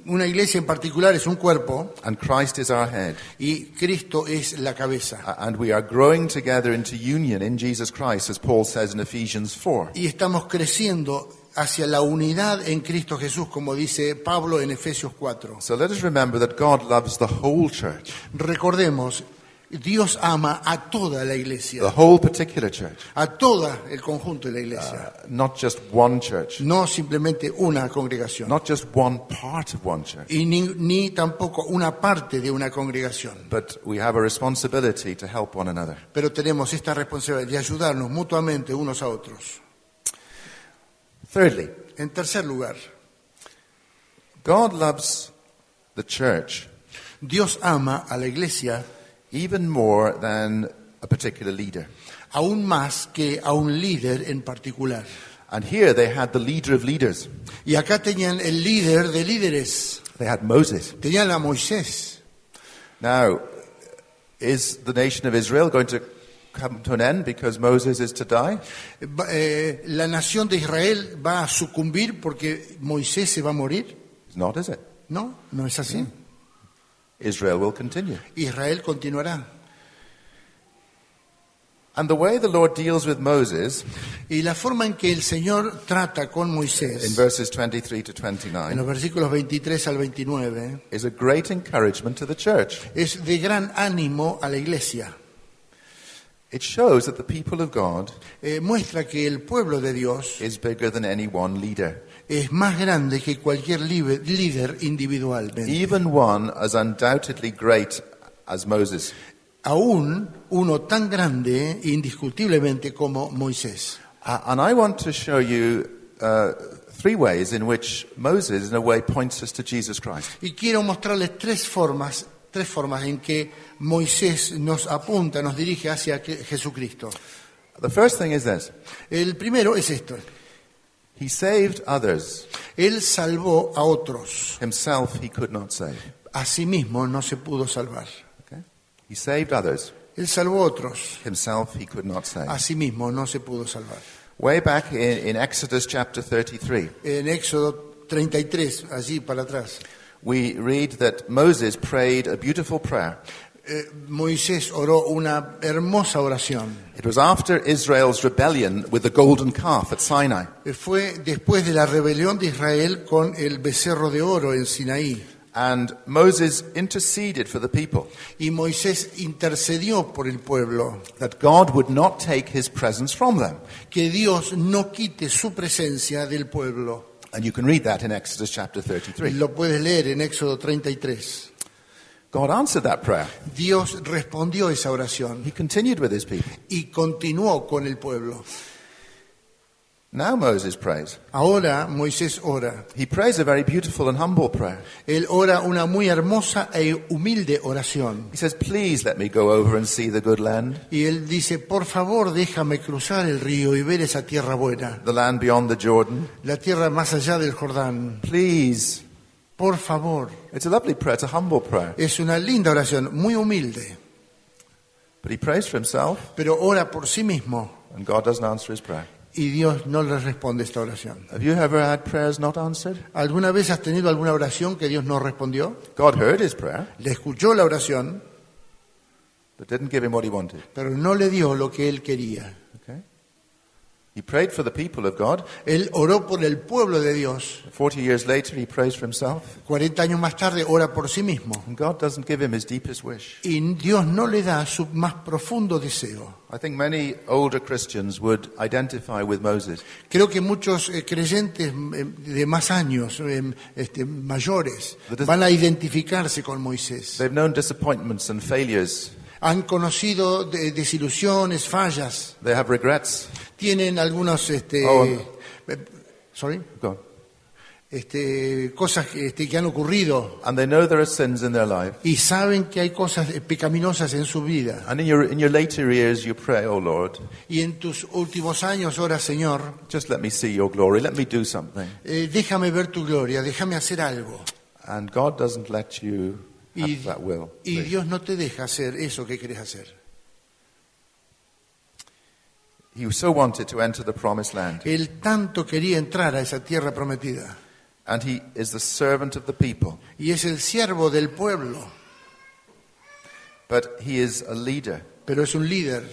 Una iglesia en particular es un cuerpo and Christ is our head. y Cristo es la cabeza. And we are growing together into union in Jesus Christ, as Paul says in Ephesians 4. Y estamos creciendo hacia la unidad en Cristo Jesús, como dice Pablo en Efesios 4. So let us remember that God loves the whole church, Recordemos, Dios ama a toda la iglesia, the whole particular church, a todo el conjunto de la iglesia, not just one church, no simplemente una congregación, not just one part of one church. y ni tampoco una parte de una congregación. But we have a responsibility to help one another. Pero tenemos esta responsabilidad de ayudarnos mutuamente unos a otros. Thirdly, En tercer lugar, God loves the church Dios ama a la iglesia even more than a particular leader. aún más que a un líder en particular. And here they had the leader of leaders. Y acá tenían el líder de líderes, They had Moses. tenían a Moisés. Now, is the nation of Israel going to come to an end because Moses is to die? La nación de Israel va a sucumbir porque Moisés se va a morir. It's not, is it? No, no es así. Israel will continue. Israel continuará. And the way the Lord deals with Moses Y la forma en que el Señor trata con in Moisés, verses 23 to en 29 los versículos 23 al 29, is a great encouragement to the church. es de gran ánimo a la iglesia. It shows that the people of God Muestra que el pueblo de Dios is bigger than any one leader, es más grande que cualquier líder individualmente. even one as undoubtedly great as Moses. Aún uno tan grande indiscutiblemente como Moisés. And I want to show you three ways in which Moses, in a way, points us to Jesus Christ. Y quiero mostrarles tres formas tres formas en que Moisés nos apunta, nos dirige hacia Jesucristo. The first thing is this. El primero es esto. He saved others. Él salvó a otros. Himself he could not save. A sí mismo no se pudo salvar. Okay? He saved others. Él salvó a otros. Himself he could not save. A sí mismo no se pudo salvar. Way back in Exodus chapter 33, En Éxodo 33, allí para atrás, we read that Moses prayed a beautiful prayer. Moisés oró una hermosa oración. It was after Israel's rebellion with the golden calf at Sinai. Fue después de la rebelión de Israel con el becerro de oro en Sinaí. And Moses interceded for the people, Y Moisés intercedió por el pueblo, that God would not take his presence from them. que Dios no quite su presencia del pueblo. And you can read that in Exodus chapter 33. Lo puedes leer en Éxodo 33. God answered that prayer. Dios respondió esa oración He continued with his people. y continuó con el pueblo. Now Moses prays. Ahora Moisés ora. He prays a very beautiful and humble prayer. Él ora una muy hermosa e humilde oración. He says, please let me go over and see the good land, Y él dice, por favor, déjame cruzar el río y ver esa tierra buena, the land beyond the Jordan. la tierra más allá del Jordán. Please. Por favor. It's a lovely prayer. It's a humble prayer. Es una linda oración, muy humilde, But he prays for himself, pero ora por sí mismo and God doesn't answer his prayer. y Dios no le responde esta oración. Have you ever had prayers not answered? ¿Alguna vez has tenido alguna oración que Dios no respondió? God heard his prayer, Le escuchó la oración, but didn't give him what he wanted. pero no le dio lo que él quería. Okay? He prayed for the people of God. Él oró por el pueblo de Dios. 40 years later, he prays for himself, 40 años más tarde ora por sí mismo. and God doesn't give him his deepest wish. Y Dios no le da su más profundo deseo. I think many older Christians would identify with Moses. Creo que muchos creyentes de más años, mayores, van a identificarse con Moisés. They've known disappointments and failures. Han conocido desilusiones, fallas. They have regrets. Tienen algunos sorry, Go on. cosas que han ocurrido And they know there are sins in their life. y saben que hay cosas pecaminosas en su vida. And in your later years, you pray, oh Lord, Y en tus últimos años ora, Señor, just let me see your glory. Let me do something. déjame ver tu gloria, déjame hacer algo. And God doesn't let you Y, have that will. y Dios no te deja hacer eso que querés hacer. He so wanted to enter the promised land. Él tanto quería entrar a esa tierra prometida. And he is the servant of the people. Y es el siervo del pueblo, But he is a leader. pero es un líder.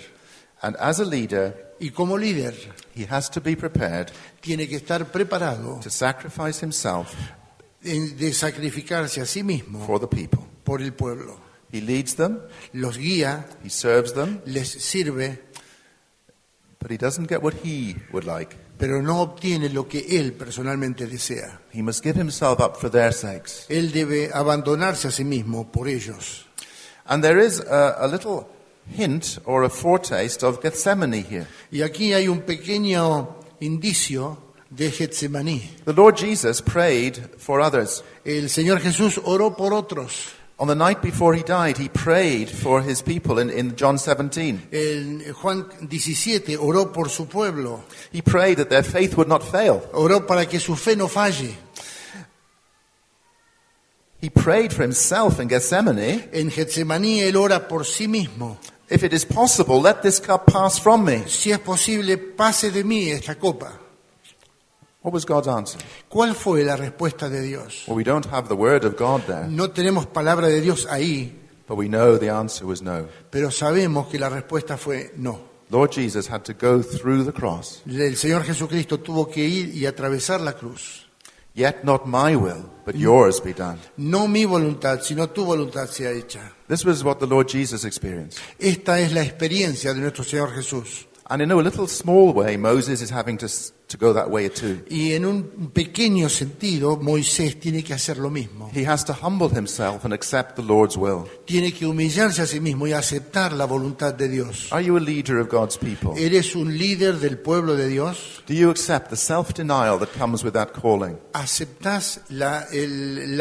And as a leader, Y como líder he has to be prepared tiene que estar preparado to sacrifice himself de sacrificarse a sí mismo for the people. por el pueblo. He leads them, Los guía, he serves them, les sirve, but he doesn't get what he would like. pero no obtiene lo que él personalmente desea. He must give himself up for their sakes. Él debe abandonarse a sí mismo por ellos. And there is a little hint or a foretaste of Gethsemane here. Y aquí hay un pequeño indicio de Getsemaní. The Lord Jesus prayed for others. El Señor Jesús oró por otros. On the night before he died, he prayed for his people in John 17. En Juan 17 oró por su pueblo. He prayed that their faith would not fail. Oró para que su fe no falle. He prayed for himself in Gethsemane. En Getsemaní él ora por sí mismo. If it is possible, let this cup pass from me. Si es posible, pase de mí esta copa. What was God's answer? ¿Cuál fue la respuesta de Dios? Well, we don't have the word of God there, No tenemos palabra de Dios ahí, but we know the answer was no. pero sabemos que la respuesta fue no. Lord Jesus had to go through the cross. El Señor Jesucristo tuvo que ir y atravesar la cruz. Yet not my will, but yours be done. No mi voluntad, sino tu voluntad sea hecha. This was what the Lord Jesus experienced. Esta es la experiencia de nuestro Señor Jesús. And in a little small way, Moses is having to to go that way too. Y en un pequeño sentido, Moisés tiene que hacer lo mismo. He has to humble himself and accept the Lord's will. Tiene que humillarse a sí mismo y aceptar la voluntad de Dios. Are you a leader of God's people? ¿Eres un líder del pueblo de Dios? Do you accept the self-denial that comes with that calling? ¿Aceptás la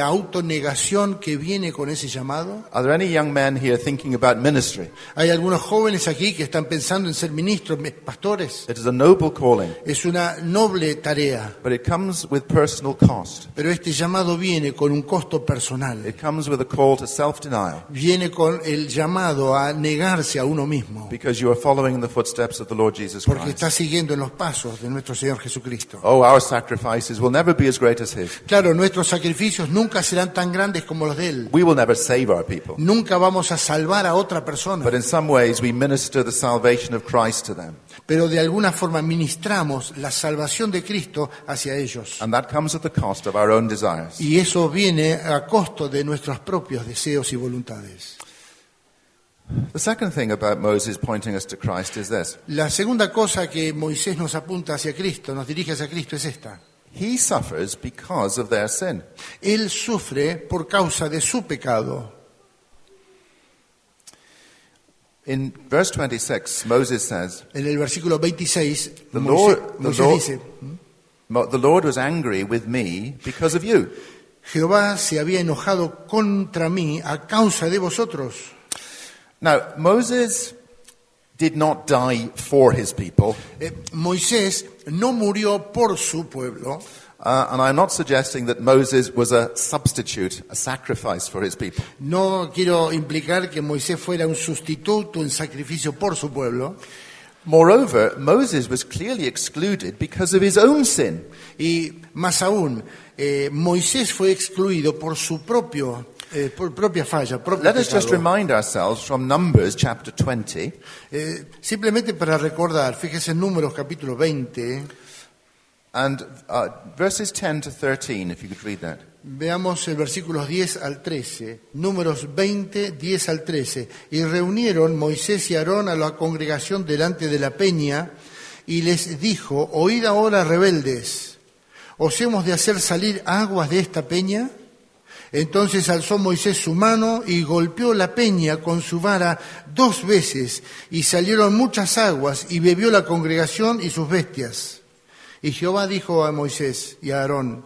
autonegación que viene con ese llamado? Are there any young men here thinking about ministry? Hay algunos jóvenes aquí que están pensando en ser ministros, pastores. It is a noble calling, Es una noble tarea, but it comes with personal cost. pero este llamado viene con un costo personal. It comes with a call to self-denial Viene con el llamado a negarse a uno mismo, because you are following in the footsteps of the Lord Jesus porque Christ. está siguiendo en los pasos de nuestro Señor Jesucristo. Oh, our sacrifices will never be as great as His. Claro, nuestros sacrificios nunca serán tan grandes como los de Él. We will never save our people, Nunca vamos a salvar a otra persona, but in some ways we minister the salvation of Christ to them. pero de alguna forma ministramos la salvación de Cristo hacia ellos. And that comes at the cost of our own desires. Y eso viene a costo de nuestros propios deseos y voluntades. The second thing about Moses pointing us to Christ is this. La segunda cosa que Moisés nos apunta hacia Cristo, nos dirige hacia Cristo, es esta. He suffers because of their sin. Él sufre por causa de su pecado. In verse 26, Moses says, En el versículo 26, The Moisés, Lord- Moisés the Lord- dice, The Lord was angry with me because of you. Jehová se había enojado contra mí a causa de vosotros. Now, Moses did not die for his people, Moisés no murió por su pueblo, and I'm not suggesting that Moses was a substitute, a sacrifice for his people. no quiero implicar que Moisés fuera un sustituto en sacrificio por su pueblo, Moreover, Moses was clearly excluded because of his own sin. y más aún, Moisés fue excluido por su por propia falla, propio Let us just pecado. remind ourselves from Numbers chapter 20, Simplemente para recordar, fíjese en Números capítulo 20, and verses 10 to 13, if you could read that. veamos el versículos 10 al 13, Números 20, 10 al 13. Y reunieron Moisés y Aarón a la congregación delante de la peña y les dijo, oíd ahora rebeldes, ¿os hemos de hacer salir aguas de esta peña? Entonces alzó Moisés su mano y golpeó la peña con su vara 2 veces, y salieron muchas aguas, y bebió la congregación y sus bestias. Y Jehová dijo a Moisés y a Aarón,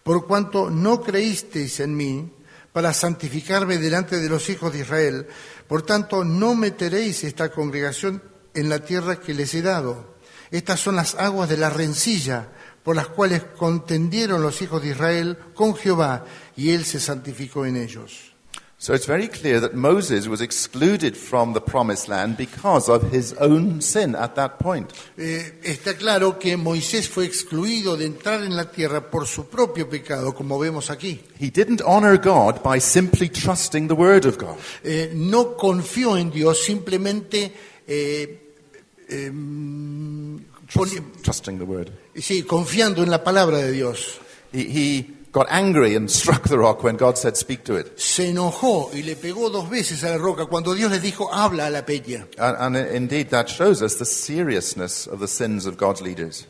por cuanto no creísteis en mí para santificarme delante de los hijos de Israel, por tanto no meteréis esta congregación en la tierra que les he dado. Estas son las aguas de la rencilla, por las cuales contendieron los hijos de Israel con Jehová, y él se santificó en ellos. So it's very clear that Moses was excluded from the promised land because of his own sin at that point. Está claro que Moisés fue excluido de entrar en la tierra por su propio pecado, como vemos aquí. He didn't honor God by simply trusting the word of God. No confió en Dios, simplemente Trusting the word. sí, confiando en la palabra de Dios. He got angry and struck the rock when God said, speak to it. Se enojó y le pegó 2 veces a la roca cuando Dios le dijo, habla a la peña. And indeed, that shows us the seriousness of the sins of God's leaders.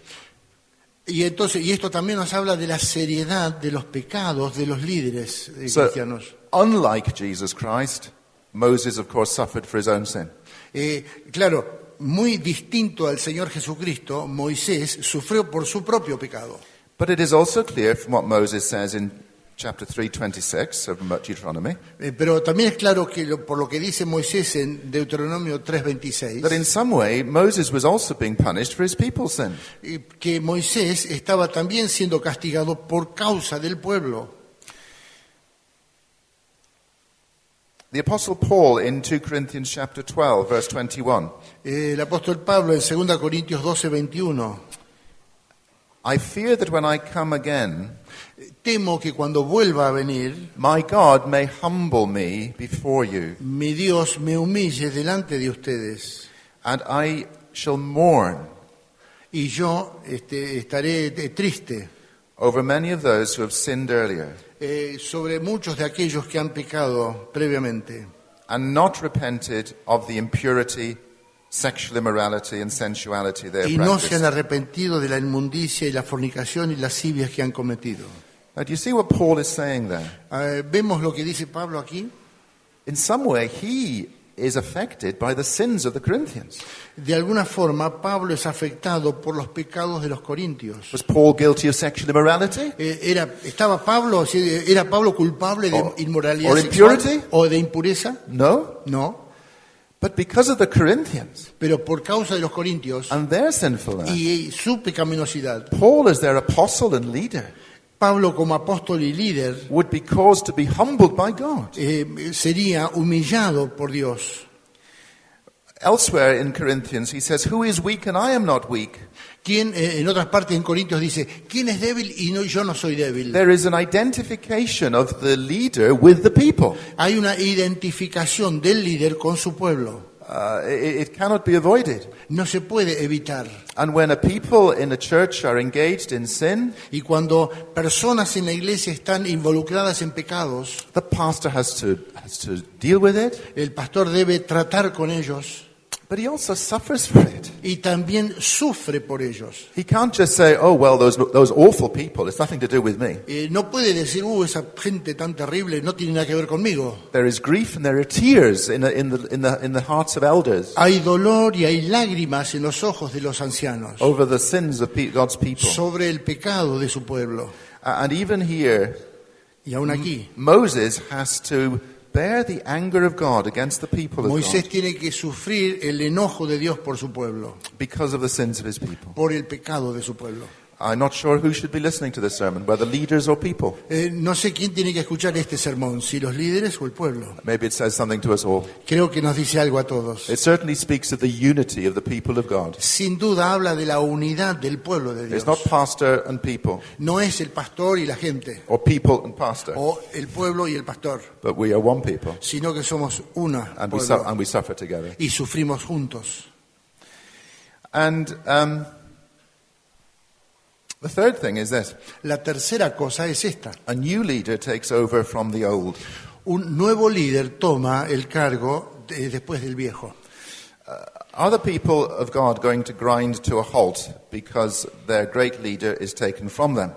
Y esto también nos habla de la seriedad de los pecados de los líderes So, cristianos. unlike Jesus Christ, Moses, of course, suffered for his own sin. Claro, muy distinto al Señor Jesucristo, Moisés sufrió por su propio pecado. But it is also clear from what Moses says in chapter 3:26 of Deuteronomy Pero también es claro que por lo que dice Moisés en Deuteronomio 3:26, that in some way Moses was also being punished for his people's sin. que Moisés estaba también siendo castigado por causa del pueblo. The Apostle Paul in 2 Corinthians chapter 12, verse 21, El apóstol Pablo en 2 Corintios 12:21, I fear that when I come again, temo que cuando vuelva a venir, my God may humble me before you, mi Dios me humille delante de ustedes, and I shall mourn y yo estaré triste over many of those who have sinned earlier sobre muchos de aquellos que han pecado previamente and not repented of the impurity sexual immorality and sensuality they have y no se practiced. han arrepentido de la inmundicia y la fornicación y lascivias que han cometido. Now, do you see what Paul is saying there? Vemos lo que dice Pablo aquí. In some way, he is affected by the sins of the Corinthians. De alguna forma, Pablo es afectado por los pecados de los corintios. Was Paul guilty of sexual immorality? ¿Era Pablo culpable de inmoralidad or sexual impurity? o de impureza? No. No, But because of the Corinthians pero por causa de los corintios and their sinfulness, y su pecaminosidad, Paul, as their apostle and leader, Pablo como apóstol y líder would be caused to be humbled by God. sería humillado por Dios. Elsewhere in Corinthians, he says, "Who is weak and I am not weak?" ¿Quién, en otras partes en Corintios dice, ¿quién es débil y yo no soy débil? There is an identification of the leader with the people. Hay una identificación del líder con su pueblo. It cannot be avoided. No se puede evitar. And when a people in a church are engaged in sin, Y cuando personas en la iglesia están involucradas en pecados, the pastor has to deal with it, el pastor debe tratar con ellos but he also suffers for it. y también sufre por ellos. He can't just say, "Oh well, those awful people. It's nothing to do with me." No puede decir, esa gente tan terrible no tiene nada que ver conmigo. There is grief and there are tears in the hearts of elders Hay dolor y hay lágrimas en los ojos de los ancianos over the sins of God's people. sobre el pecado de su pueblo. And even here, Y aún aquí, Moses has to bear the anger of God against the people of Moisés God tiene que sufrir el enojo de Dios por su pueblo, because of the sins of his people. por el pecado de su pueblo. I'm not sure who should be listening to this sermon, whether leaders or people. No sé quién tiene que escuchar este sermón, si los líderes o el pueblo. Maybe it says something to us all. Creo que nos dice algo a todos. It certainly speaks of the unity of the people of God. Sin duda habla de la unidad del pueblo de It's Dios. not pastor and people, No es el pastor y la gente, or people and pastor, o el pueblo y el pastor, but we are one people, sino que somos una and pueblo we suffer together. y sufrimos juntos. And the third thing is this: La tercera cosa es esta. a new leader takes over from the old. Un nuevo líder toma el cargo después del viejo. Are the people of God going to grind to a halt because their great leader is taken from them?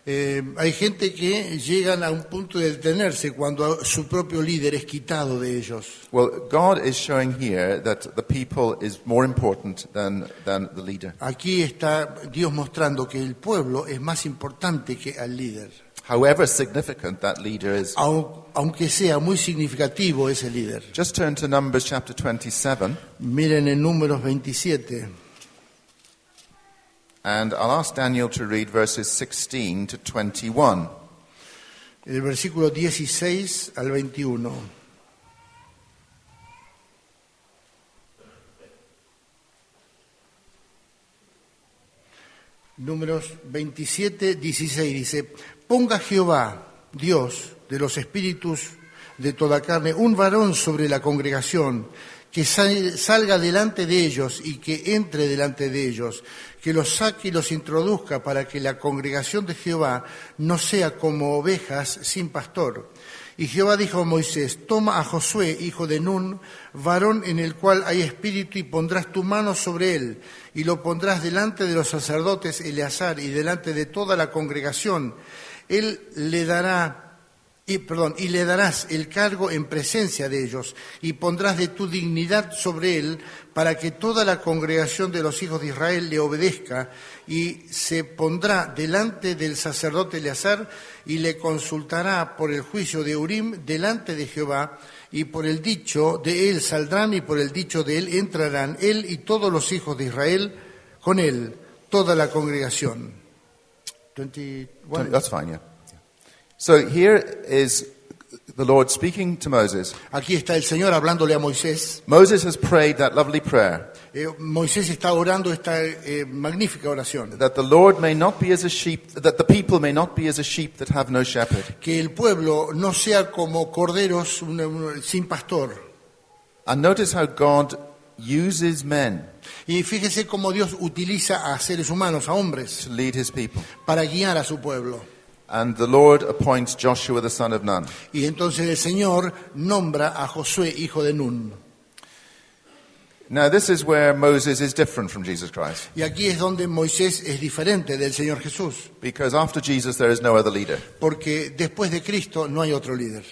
Hay gente que llegan a un punto de detenerse cuando su propio líder es quitado de ellos. Well, God is showing here that the people is more important than the leader. Aquí está Dios mostrando que el pueblo es más importante que al líder. However significant that leader is. Aunque sea muy significativo ese líder. Just turn to Numbers chapter 27. Miren en Números 27. And I'll ask Daniel to read verses 16 to 21. El versículo 16 al 21. Números 27, 16 dice, ponga Jehová, Dios de los espíritus de toda carne, un varón sobre la congregación, que salga delante de ellos y que entre delante de ellos, que los saque y los introduzca para que la congregación de Jehová no sea como ovejas sin pastor. Y Jehová dijo a Moisés, toma a Josué, hijo de Nun, varón en el cual hay espíritu, y pondrás tu mano sobre él, y lo pondrás delante de los sacerdotes Eleazar y delante de toda la congregación. Él le dará... Y le darás el cargo en presencia de ellos, y pondrás de tu dignidad sobre él, para que toda la congregación de los hijos de Israel le obedezca, y se pondrá delante del sacerdote Eleazar, y le consultará por el juicio de Urim delante de Jehová, y por el dicho de él saldrán, y por el dicho de él entrarán, él y todos los hijos de Israel, con él, toda la congregación. 21. That's fine, yeah. So here is the Lord speaking to Moses. Aquí está el Señor hablándole a Moisés. Moses has prayed that lovely prayer, Moisés está orando esta magnífica oración. that the Lord may not be as a sheep, that the people may not be as a sheep that have no shepherd. Que el pueblo no sea como corderos sin pastor. And notice how God uses men Y fíjese cómo Dios utiliza a seres humanos, a hombres, to lead his people. para guiar a su pueblo. And the Lord appoints Joshua the son of Nun. Y entonces el Señor nombra a Josué, hijo de Nun. Now, this is where Moses is different from Jesus Christ. Y aquí es donde Moisés es diferente del Señor Jesús, Because after Jesus, there is no other leader. porque después de Cristo no hay otro líder.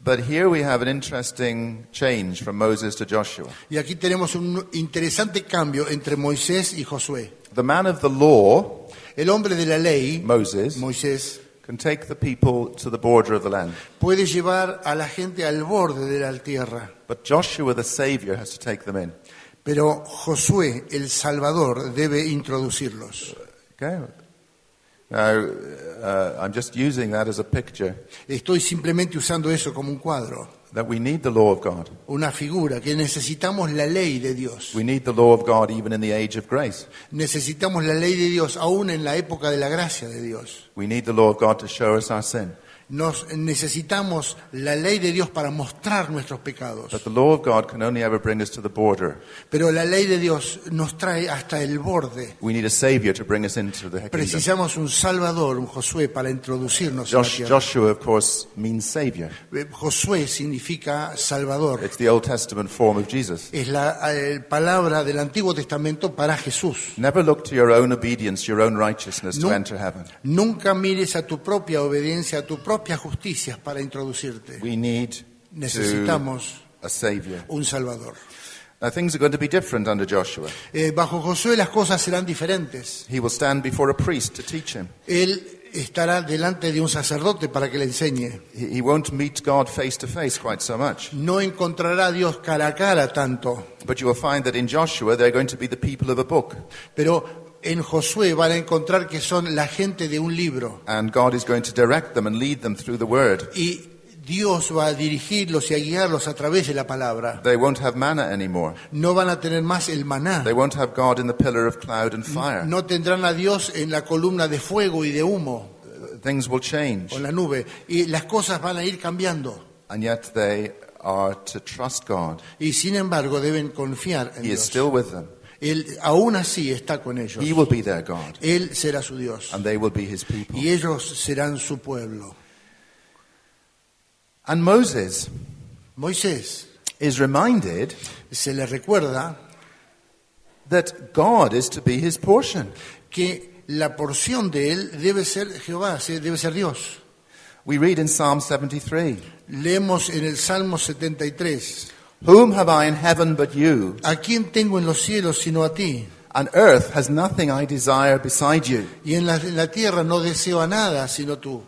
But here we have an interesting change from Moses to Joshua. Y aquí tenemos un interesante cambio entre Moisés y Josué. The man of the law, El hombre de la ley, Moses, Moisés, can take the people to the border of the land. puede llevar a la gente al borde de la tierra. But Joshua, the Savior, has to take them in. Pero Josué, el Salvador, debe introducirlos. Okay? Now, I'm just using that as a picture Estoy simplemente usando eso como un cuadro, that we need the law of God. una figura, que necesitamos la ley de Dios. We need the law of God even in the age of grace. Necesitamos la ley de Dios aún en la época de la gracia de Dios. We need the law of God to show us our sin. Necesitamos la ley de Dios para mostrar nuestros pecados. But the law of God can only ever bring us to the border. Pero la ley de Dios nos trae hasta el borde. We need a Savior to bring us into the kingdom. Precisamos un Salvador, un Josué, para introducirnos en la tierra. Joshua, of course, means Savior. Josué significa Salvador. It's the Old Testament form of Jesus. Es la palabra del Antiguo Testamento para Jesús. Never look to your own obedience, your own righteousness to enter heaven. Nunca mires a tu propia obediencia, a tu propia justicia para introducirte. We need Necesitamos a Savior. un Salvador. Now, things are going to be different under Joshua. Bajo Josué las cosas serán diferentes. He will stand before a priest to teach him. Él estará delante de un sacerdote para que le enseñe. He won't meet God face to face quite so much. No encontrará a Dios cara a cara tanto, But you will find that in Joshua, they're going to be the people of a book. pero en Josué van a encontrar que son la gente de un libro. And God is going to direct them and lead them through the word. Y Dios va a dirigirlos y a guiarlos a través de la palabra. They won't have manna anymore. No van a tener más el maná. They won't have God in the pillar of cloud and fire. No tendrán a Dios en la columna de fuego y de humo, Things will change. o la nube. Y las cosas van a ir cambiando. And yet they are to trust God. Y sin embargo deben confiar en He is Dios. still with them. Él aún así está con ellos. He will be their God. Él será su Dios. And they will be his people. Y ellos serán su pueblo. And Moses Moisés is reminded se le recuerda that God is to be his portion. que la porción de él debe ser Jehová, debe ser Dios. We read in Psalm 73, Leemos en el Salmo 73. Whom have I in heaven but you? ¿A quién tengo en los cielos sino a ti? And earth has nothing I desire beside you. Y en la tierra no deseo a nada sino tú.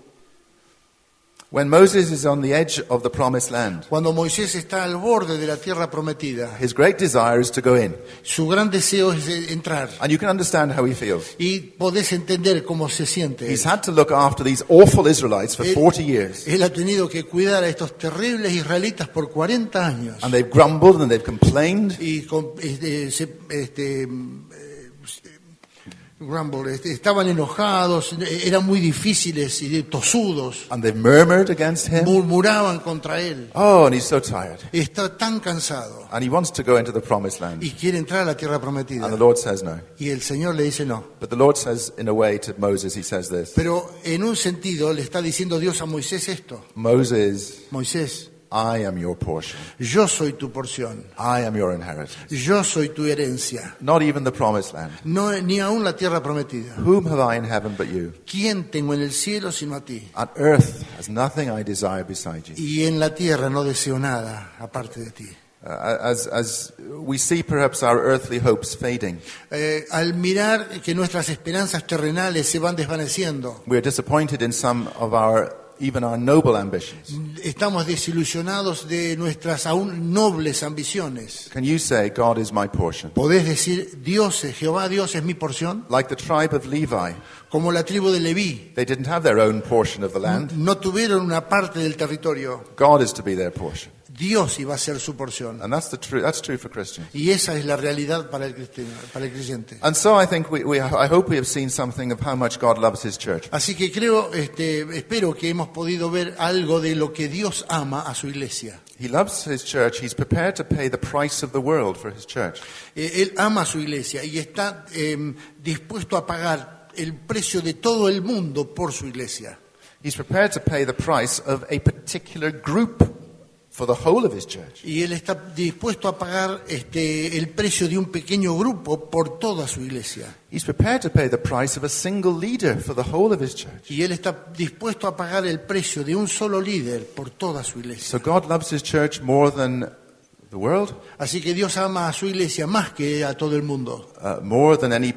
When Moses is on the edge of the promised land, Cuando Moisés está al borde de la tierra prometida, his great desire is to go in. su gran deseo es entrar. And you can understand how he feels. Y podés entender cómo se siente. He's had to look after these awful Israelites for 40 years. Él ha tenido que cuidar a estos terribles israelitas por 40 años. And they've grumbled and they've complained. Y estaban enojados, eran muy difíciles y tosudos, And they've murmured against him. murmuraban contra él. Oh, and he's so tired. Está tan cansado And he wants to go into the promised land. y quiere entrar a la tierra prometida. And the Lord says no. Y el Señor le dice no. But the Lord says, in a way, to Moses, he says this. Pero en un sentido le está diciendo Dios a Moisés esto. Moses, Moisés, I am your portion. yo soy tu porción, I am your inheritance. yo soy tu herencia, Not even the promised land. no, ni aún la tierra prometida. Whom have I in heaven but you? ¿Quién tengo en el cielo sino a ti? On earth has nothing I desire beside you. Y en la tierra no deseo nada aparte de ti. As we see perhaps our earthly hopes fading, Al mirar que nuestras esperanzas terrenales se van desvaneciendo, we are disappointed in some of even our noble ambitions. estamos desilusionados de nuestras aún nobles ambiciones. Can you say, God is my portion? ¿Podés decir, Jehová Dios es mi porción? Like the tribe of Levi, Como la tribu de Leví, they didn't have their own portion of the land. no tuvieron una parte del territorio. God is to be their portion. Dios iba a ser su porción. And that's true for Christians. Y esa es la realidad para el creyente. And so I think I hope we have seen something of how much God loves his church. Así que espero que hemos podido ver algo de lo que Dios ama a su iglesia. He loves his church. He's prepared to pay the price of the world for his church. Él ama a su iglesia y está dispuesto a pagar el precio de todo el mundo por su iglesia. He's prepared to pay the price of a particular group for the whole of his church. Y Él está dispuesto a pagar el precio de un pequeño grupo por toda su iglesia. He's prepared to pay the price of a single leader for the whole of his church. Y Él está dispuesto a pagar el precio de un solo líder por toda su iglesia. So God loves his church more than the world, Así que Dios ama a su iglesia más que a todo el mundo. more than any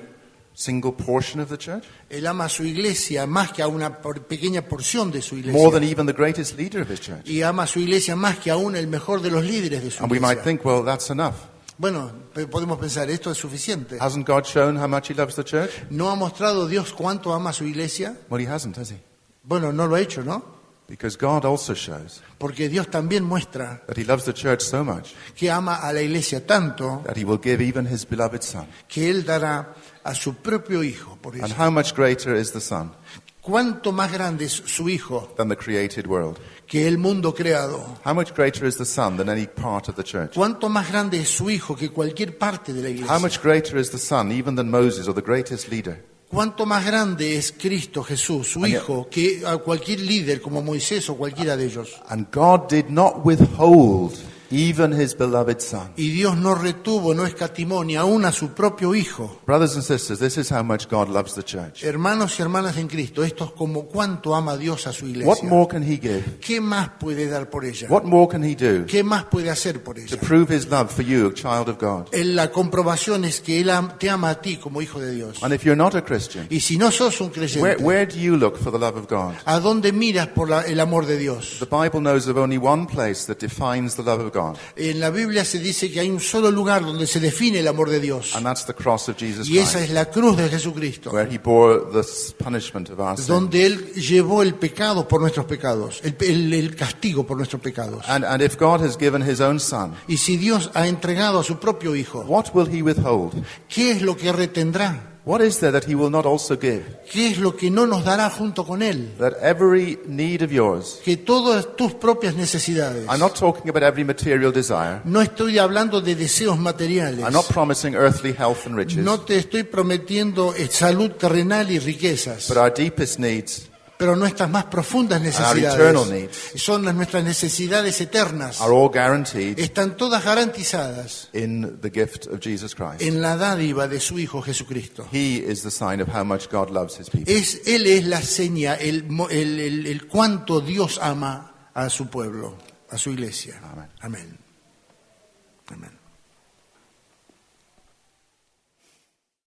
single portion of the church, Él ama a su iglesia más que a una pequeña porción de su more iglesia. than even the greatest leader of his church. Y ama a su iglesia más que aún el mejor de los líderes de su And we might iglesia. think, well, that's enough. Bueno, podemos pensar, esto es suficiente. Hasn't God shown how much he loves the church? ¿No ha mostrado Dios cuánto ama a su iglesia? Well, he hasn't, has he? Bueno, no lo ha hecho, ¿no? Because God also shows Porque Dios también muestra that he loves the church so much que ama a la iglesia tanto that he will give even his beloved son. que Él dará a su propio Hijo por And ella. how much greater is the son ¿Cuánto más grande es su Hijo than the created world? que el mundo creado? How much greater is the son than any part of the church? ¿Cuánto más grande es su Hijo que cualquier parte de la How iglesia? much greater is the son even than Moses or the greatest leader? ¿Cuánto más grande es Cristo Jesús, su Hijo, que a cualquier líder como Moisés o cualquiera de ellos? And God did not withhold even his beloved son. Y Dios no retuvo, no escatimó ni aún a su propio Hijo. Brothers and sisters, this is how much God loves the church. Hermanos y hermanas en Cristo, esto es como cuánto ama Dios a su What iglesia. more can he give? ¿Qué más puede dar por ella? What more can he do ¿Qué más puede hacer por to ella? prove his love for you, a child of God? La comprobación es que Él te ama a ti como hijo de Dios. And if you're not a Christian, Y si no sos un creyente, where do you look for the love of God? ¿a dónde miras por el amor de Dios? The Bible knows of only one place that defines the love of God, En la Biblia se dice que hay un solo lugar donde se define el amor de Dios. and that's the cross of Jesus Y esa Christ, es la cruz de Jesucristo, where he bore the punishment of our sin. donde Él llevó el pecado por nuestros pecados, el castigo por nuestros pecados. And if God has given his own son, Y si Dios ha entregado a su propio Hijo, what will he withhold? ¿qué es lo que retendrá? What is there that he will not also give? ¿Qué es lo que no nos dará junto con Él? That every need of yours, Que todas tus propias necesidades. I'm not talking about every material desire, No estoy hablando de deseos materiales. I'm not promising earthly health and riches, No te estoy prometiendo salud terrenal y riquezas. but our deepest needs, Pero nuestras más profundas eternal necesidades needs son nuestras necesidades eternas. are all guaranteed Están todas garantizadas in the gift of Jesus Christ. en la dádiva de su Hijo Jesucristo. He is the sign of how much God loves his people. Él es la seña, el cuánto Dios ama a su pueblo, a su iglesia. Amén. Amén. Amén.